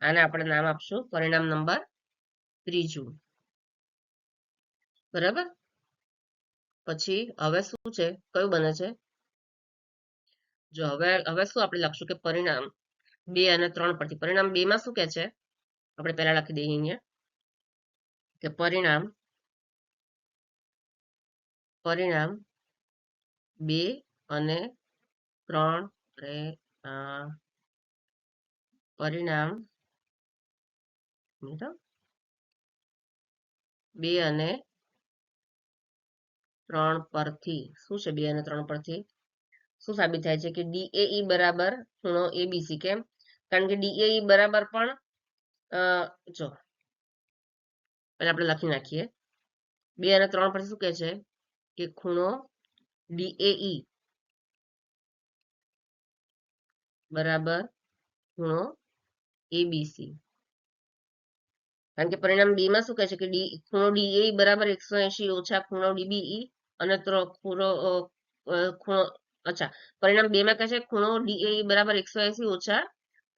આને આપણે નામ આપશું પરિણામ નંબર ત્રીજું, બરાબર. પછી હવે શું છે? કયું બને છે? જો હવે શું આપણે લખશું કે પરિણામ 2 અને 3 પરથી, પરિણામ 2 માં શું કે છે? આપણે પહેલા લખી દઈએ અહીંયા કે પરિણામ 2 અને 3, પરિણામ 2 અને 3 પરથી શું છે? 2 અને 3 પરથી શું સાબિત થાય છે કે ડીએઈ બરાબર ખૂણો એબીસી. કેમ? કારણ કે ડીએઈ બરાબર પણ જો પહેલા આપણે લખી નાખીએ. 2 અને 3 પરથી શું કહે છે કે ખૂણો ડીએઈ બરાબર ખૂણો એબીસી. કારણ કે પરિણામ 2 માં શું કહે છે કે ખૂણો ડીએઈ બરાબર 180 ઓછા ખૂણો ડીબીઈ અને ખૂણો, અચ્છા, પરિણામ 2 માં કહે છે ખૂણો ડીએઈ બરાબર 180 ઓછા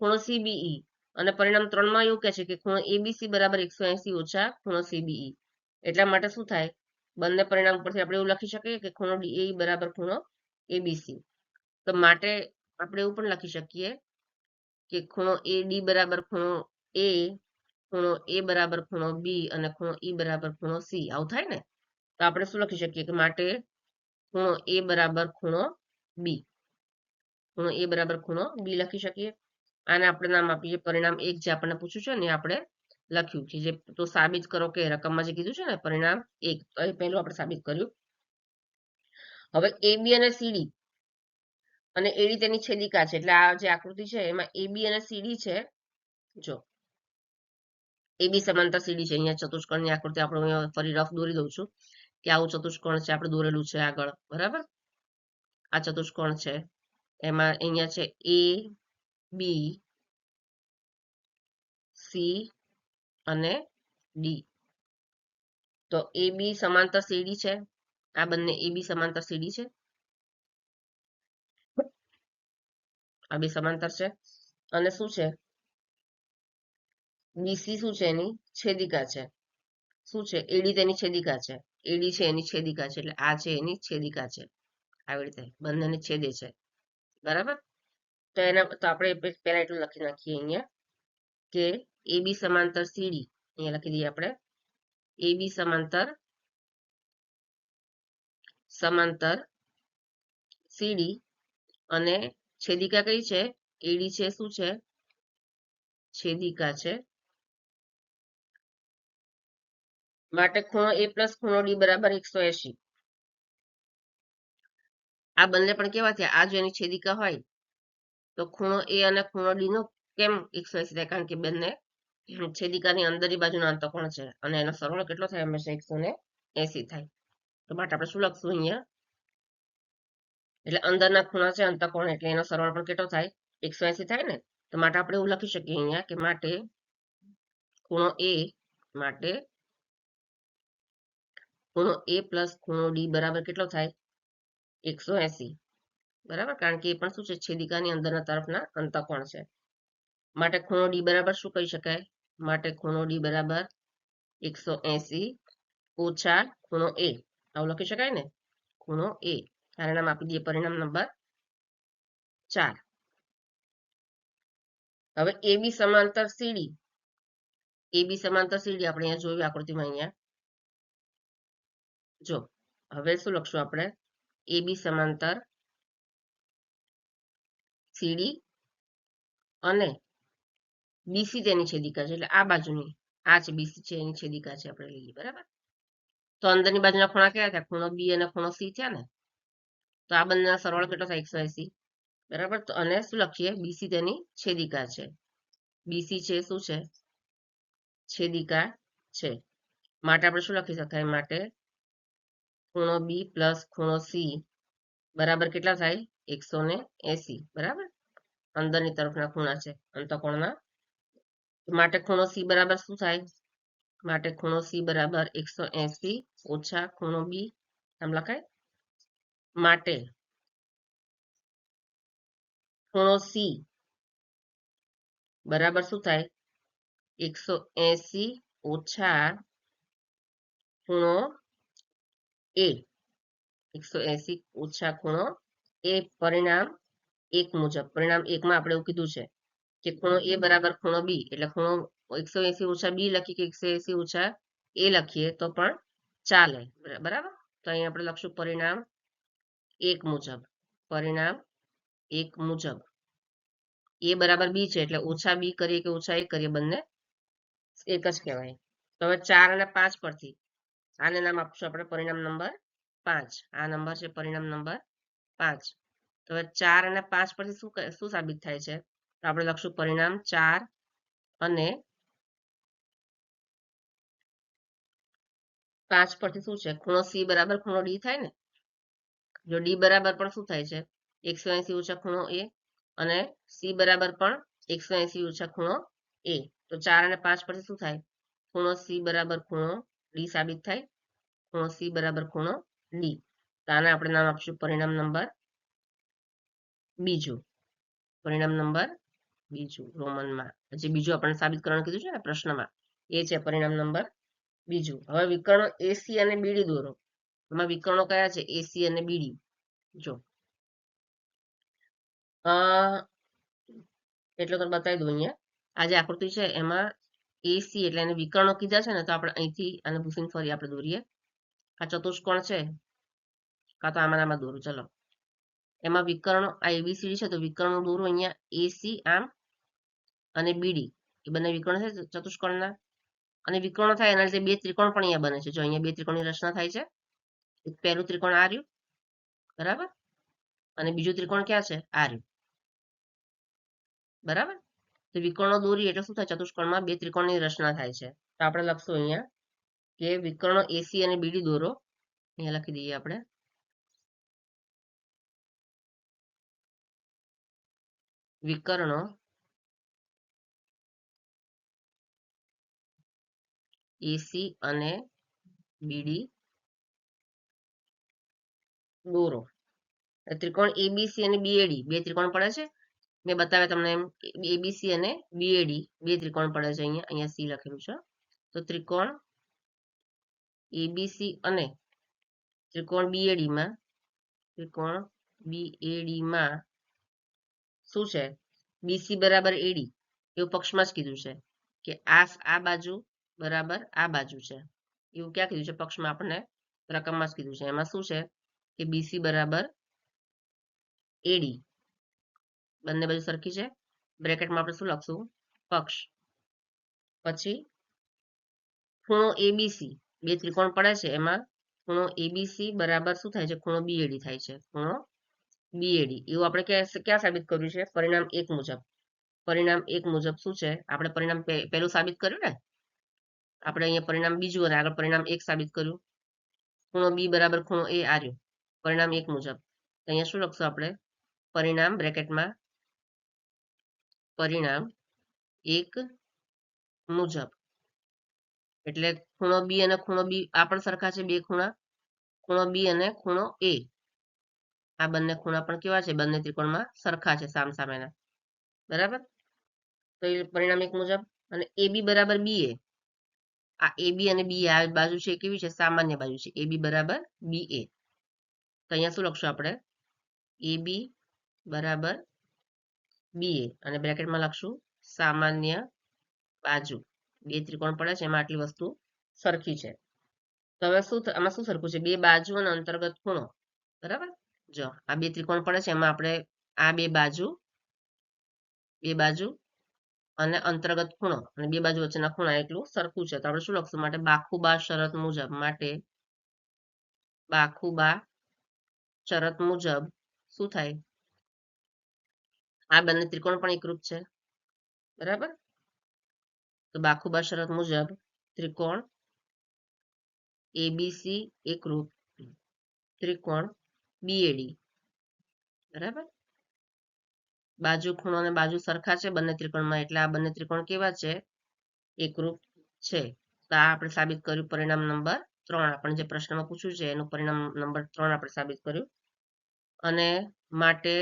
ખૂણો સીબીઈ, અને પરિણામ 3 માં એવું કહે છે કે ખૂણો એબીસી બરાબર 180 ઓછા ખૂણો સીબીઈ. એટલા માટે શું થાય? બંને પરિણામ પરથી આપણે એવું લખી શકીએ કે ખૂણો ડીએઈ બરાબર ખૂણો એબીસી. તો માટે આપણે એવું પણ લખી શકીએ કે ખૂણો એડી બરાબર ખૂણો એ, ખૂણો એ બરાબર ખૂણો બી અને ખૂણો ઈ બરાબર ખૂણો સી. આવું થાય ને, તો આપણે શું લખી શકીએ કે માટે ખૂણો એ બરાબર ખૂણો બી, ખૂણો એ બરાબર ખૂણો બી લખી શકીએ. આને આપણે નામ આપીએ પરિણામ 1, જે આપણને પૂછ્યું છે ને આપણે લખ્યું છે. જે તો સાબિત કરો કે રકમમાં જે કીધું છે ને પરિણામ 1, તો એ પહેલું આપણે સાબિત કર્યું. હવે એબી અને સીડી અને એડી તેની છેદિકા છે, એટલે આ જે આકૃતિ છે એમાં એબી અને સીડી છે. જો એબી સમાંતર સીડી છે, અહીંયા ચતુષ્કોણની આકૃતિ આપણે ફરી રફ દોરી દઉં છું કે આવું ચતુષ્કોણ છે, આપણે દોરેલું છે આગળ, બરાબર. આ ચતુષ્કોણ છે, એમાં અહીંયા છે એ બી સી અને ડી. તો એ બી સમાંતર સીડી છે, આ બંને એ બી સમાંતર સીડી છે, આ બે સમાંતર છે. અને શું છે? બીસી શું છે? એની છેદિકા છે. શું છે? એડી તેની છેદિકા છે, એડી છે એની છેદિકા છે, એટલે આ છે એની છેદિકા છે. આવી રીતે બંનેને છેદે છે, બરાબર. તો એના તો આપણે પહેલા એટલું લખી નાખીએ અહીંયા કે એ બી સમાંતર સીડી, અહીંયા લખી દઈએ આપણે એ બી સમાંતર સીડી અને છેદિકા કઈ છે? એડી છે. શું છે? છેદિકા છે. માટે ખૂણો એ પ્લસ ખૂણો ડી બરાબર 180. આ બંને પણ કેવા થયા? આ જો એની છેદિકા હોય તો ખૂણો એ અને ખૂણો ડી નો કેમ 180 થાય? કારણ કે બંને છેદિકાની અંદરની બાજુનો અંતકોણ છે અને એનો સરવાળો કેટલો થાય? હંમેશા 180 થાય. તો માટે આપણે શું લખશું અહીંયા? એટલે અંદરના ખૂણા છે અંતકોણ, એટલે એનો સરવાળો પણ કેટલો થાય? 180 થાય ને. તો માટે આપણે એવું લખી શકીએ અહીંયા કે માટે ખૂણો એ પ્લસ ખૂણો ડી બરાબર કેટલો થાય? 180, બરાબર. કારણ કે એ પણ શું છે? છેદિકાની અંદરના તરફના અંતકોણ છે. માટે ખૂણો ડી બરાબર શું કહી શકાય? માટે ખૂણો ડી બરાબર 180 ઓછા ખૂણો એ, આવું લખી શકાય ને, ખૂણો એ. આને નામ આપી દઈએ પરિણામ નંબર 4. હવે એબી સમાંતર સીડી, એબી સમાંતર સીડી આપણે અહીંયા જોયું આકૃતિમાં. અહીંયા જો હવે શું લખશું આપણે? એબી સમાંતર સીડી અને બીસી તેની છેદિકા છે, એટલે આ બાજુની આ છે બીસી છે એની છેદિકા છે આપણે લઈએ. બરાબર, તો અંદરની બાજુના ખૂણા કયા થયા? ખૂણો બી અને ખૂણો સી થયા ને. તો આ બંનેનો સરવાળો કેટલો થાય? 180. બરાબર, તો અને શું લખીએ? બીસી તેની છેદિકા છે. બીસી છે શું છે? છેદિકા છે. માટે આપણે શું લખી શકાય? માટે ખૂણો બી પ્લસ ખૂણો સી બરાબર કેટલા થાય? 180. બરાબર, અંદરની તરફના ખૂણા છે અંતઃકોણના. માટે ખૂણો સી બરાબર શું થાય? માટે ખૂણો સી બરાબર 180 ઓછા ખૂણો બી, આમ લખાય. માટે ખૂણો સી બરાબર શું થાય? 180 ઓછા ખૂણો એ, 180 ઓછા ખૂણો એ. પરિણામ 1 મુજબ, પરિણામ 1 માં આપણે એવું કીધું છે કે ખૂણો એ બરાબર ખૂણો બી, એટલે ખૂણો 180 ઓછા બી લખીએ કે 180 ઓછા એ લખીએ તો પણ ચાલે. બરાબર, તો અહીં આપણે લખશું પરિણામ 1 મુજબ. પરિણામ 1 મુજબ એ બરાબર બી છે, એટલે ઓછા બી કરીએ કે ઓછા એ કરીએ બંને એક જ કહેવાય. તો હવે 4 અને 5 પરથી આને નામ આપશું આપણે પરિણામ નંબર 5. આ નંબર છે પરિણામ નંબર 5. તો હવે 4 અને 5 પરથી શું સાબિત થાય છે? તો આપણે લખશું પરિણામ 4 અને 5 પરથી શું છે? ખૂણો સી બરાબર ખૂણો ડી થાય ને. જો ડી બરાબર પણ શું થાય છે? 180 ઓછા ખૂણો એ, અને સી બરાબર પણ 180 ઓછા ખૂણો એ. તો 4 અને 5 પરથી શું થાય? ખૂણો સી બરાબર ખૂણો ડી સાબિત થાય. ખૂણો સી બરાબર ખૂણો ડી. તો આને આપણે નામ આપશું પરિણામ નંબર બીજું. પરિણામ નંબર બીજું રોમનમાં જે બીજું આપણે સાબિત કરવાનું કીધું છે ને પ્રશ્નમાં, એ છે પરિણામ નંબર બીજું. હવે વિકર્ણો એસી અને બીડી દોરો. એમાં વિકર્ણો કયા છે? એસી અને બીડી. જો એટલે તો બતાવી દઉં. અહીંયા આ જે આકૃતિ છે એમાં એસી એટલે એને વિકર્ણો કીધા છે ને, તો આપણે અહીંથી આને ભૂસીને ફરી આપણે દોરીએ. આ ચતુષ્કોણ છે, કાં તો આમાં દોરું. ચલો, એમાં વિકર્ણો આ એબીસીડી છે, તો વિકર્ણો દોરું અહીંયા એસી આમ અને બીડી, એ બંને વિકર્ણ છે ચતુષ્કોણના. અને વિકર્ણો થાય એના લીધે બે ત્રિકોણ પણ અહીંયા બને છે. જો અહીંયા બે ત્રિકોણની રચના થાય છે. એક પહેલું ત્રિકોણ આ રહ્યું, બરાબર, અને બીજું ત્રિકોણ ક્યાં છે? આ રહ્યું. બરાબર, તો વિકર્ણો દોરી એટલે શું થાય? ચતુષ્કોણમાં બે ત્રિકોણની રચના થાય છે. તો આપણે લખશું અહીંયા કે વિકર્ણો એસી અને બીડી દોરો. અહીંયા લખી દઈએ આપણે. વિકર્ણો એસી અને બીડી દોરો. ત્રિકોણ એબીસી અને બીએડી બે ત્રિકોણ પડે છે. મેં બતાવ્યા તમને એમ, એબીસી અને બીએડી બે ત્રિકોણ પડે છે. અહીંયા સી લખેલું છે. તો ત્રિકોણ એબીસી અને ત્રિકોણ બીએડીમાં, ત્રિકોણ બીએડીમાં શું છે? બીસી બરાબર એડી એવું પક્ષમાં જ કીધું છે કે આ બાજુ બરાબર આ બાજુ છે, એવું ક્યાં કીધું છે? પક્ષમાં આપણને રકમમાં જ કીધું છે. એમાં શું છે કે બીસી બરાબર એડી, બંને બાજુ સરખી છે. બ્રેકેટમાં આપણે શું લખશું? પક્ષ. પછી ખૂણો એબીસી બે ત્રિકોણ પડે છે, એમાં ખૂણો એબીસી બરાબર શું થાય છે? ખૂણો બીએડી થાય છે. ખૂણો બીએડી એવું આપણે ક્યાં સાબિત કર્યું છે? પરિણામ 1 મુજબ. પરિણામ 1 મુજબ શું છે? આપણે પરિણામ પહેલું સાબિત કર્યું ને, આપણે અહીંયા પરિણામ બીજું અને આગળ પરિણામ 1 સાબિત કર્યું. ખૂણો બી બરાબર ખૂણો એ આ રહ્યું. પરિણામ 1 મુજબ. અહીંયા શું લખશું આપણે? પરિણામ બ્રેકેટમાં પરિણામ 1 મુજબ, એટલે ખૂણો બી અને ખૂણો બી આ પણ સરખા છે. બે ખૂણા, ખૂણો બી અને ખૂણો એ, આ બંને ખૂણા પણ કેવા છે? બંને ત્રિકોણમાં સરખા છે, સામસામેના. બરાબર, તો એ પરિણામ એક મુજબ. અને AB બરાબર BA, આ AB અને BA આ બાજુ છે કેવી છે? સામાન્ય બાજુ છે. AB બરાબર BA. તો અહીંયા શું લખશું આપણે? AB બરાબર BA અને બ્રેકેટમાં લખશું સામાન્ય બાજુ. બે ત્રિકોણ પડે છે એમાં આટલી વસ્તુ સરખી છે. તો હવે આમાં શું સરખું છે? બે બાજુ અને અંતર્ગત ખૂણો. બરાબર? જો આ બે ત્રિકોણ પડે છે એમાં આપણે આ બે બાજુ અને અંતર્ગત ખૂણો અને બે બાજુ વચ્ચેના ખૂણા એટલું સરખું છે. તો આપણે શું લખશું? માટે બાખુબા શરત મુજબ, માટે બાખુબા શરત મુજબ શું થાય? આ બંને ત્રિકોણ પણ એકરૂપ છે. બરાબર? તો બાખુબા શરત મુજબ ત્રિકોણ ABC એકરૂપ ત્રિકોણ BAD. બરાબર? બાજુ ખૂણો અને બાજુ સરખા છે બંને ત્રિકોણમાં, એટલે આ બંને ત્રિકોણ કેવા છે? એકરૂપ છે. તો આ આપણે સાબિત કર્યું પરિણામ નંબર 3. આપણે જે પ્રશ્નમાં પૂછ્યું છે એનું પરિણામ નંબર 3 આપણે સાબિત કર્યું. અને માટે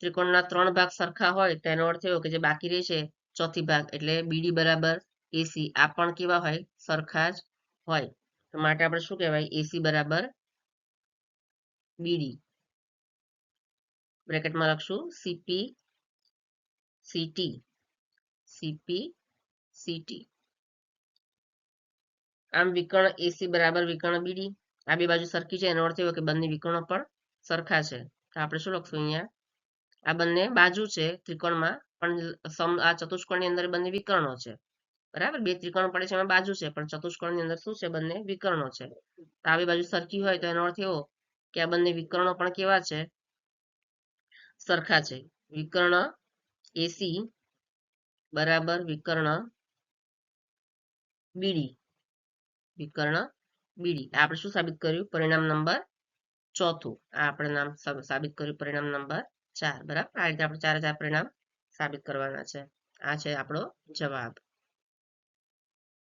ત્રિકોણના 3 ભાગ સરખા હોય તેનો અર્થ એવો કે જે બાકી રહે છે ચોથી ભાગ એટલે BD બરાબર AC, આ પણ કેવા હોય? સરખા જ હોય. તો માટે આપણે શું કહેવાય? AC બરાબર BD. બ્રેકેટમાં લખશું CP CT. આમ વિકર્ણ AC બરાબર વિકર્ણ BD. આ બે બાજુ સરખી છે એનો અર્થ એવો કે બંને વિકર્ણો પણ સરખા છે. તો આપણે શું લખશું અહીંયા? આ બંને બાજુ છે ત્રિકોણમાં, પણ આ ચતુષ્કોણની અંદર બંને વિકર્ણો છે. બરાબર? બે ત્રિકોણ પડે છે એમાં બાજુ છે, પણ ચતુષ્કોણની અંદર શું છે? બંને વિકર્ણો છે. તો આ બે બાજુ સરખી હોય તો એનો અર્થ એવો કે આ બંને વિકર્ણો પણ કેવા છે? સરખા છે. વિકર્ણ AC બરાબર વિકર્ણ BD. વિકર્ણ BD. આપણે શું સાબિત કર્યું? પરિણામ નંબર 4. આ આપણે નામ સાબિત કર્યું પરિણામ નંબર 4. બરાબર? આ રીતે આપણે 4 પરિણામ સાબિત કરવાના છે. આ છે આપણો જવાબ.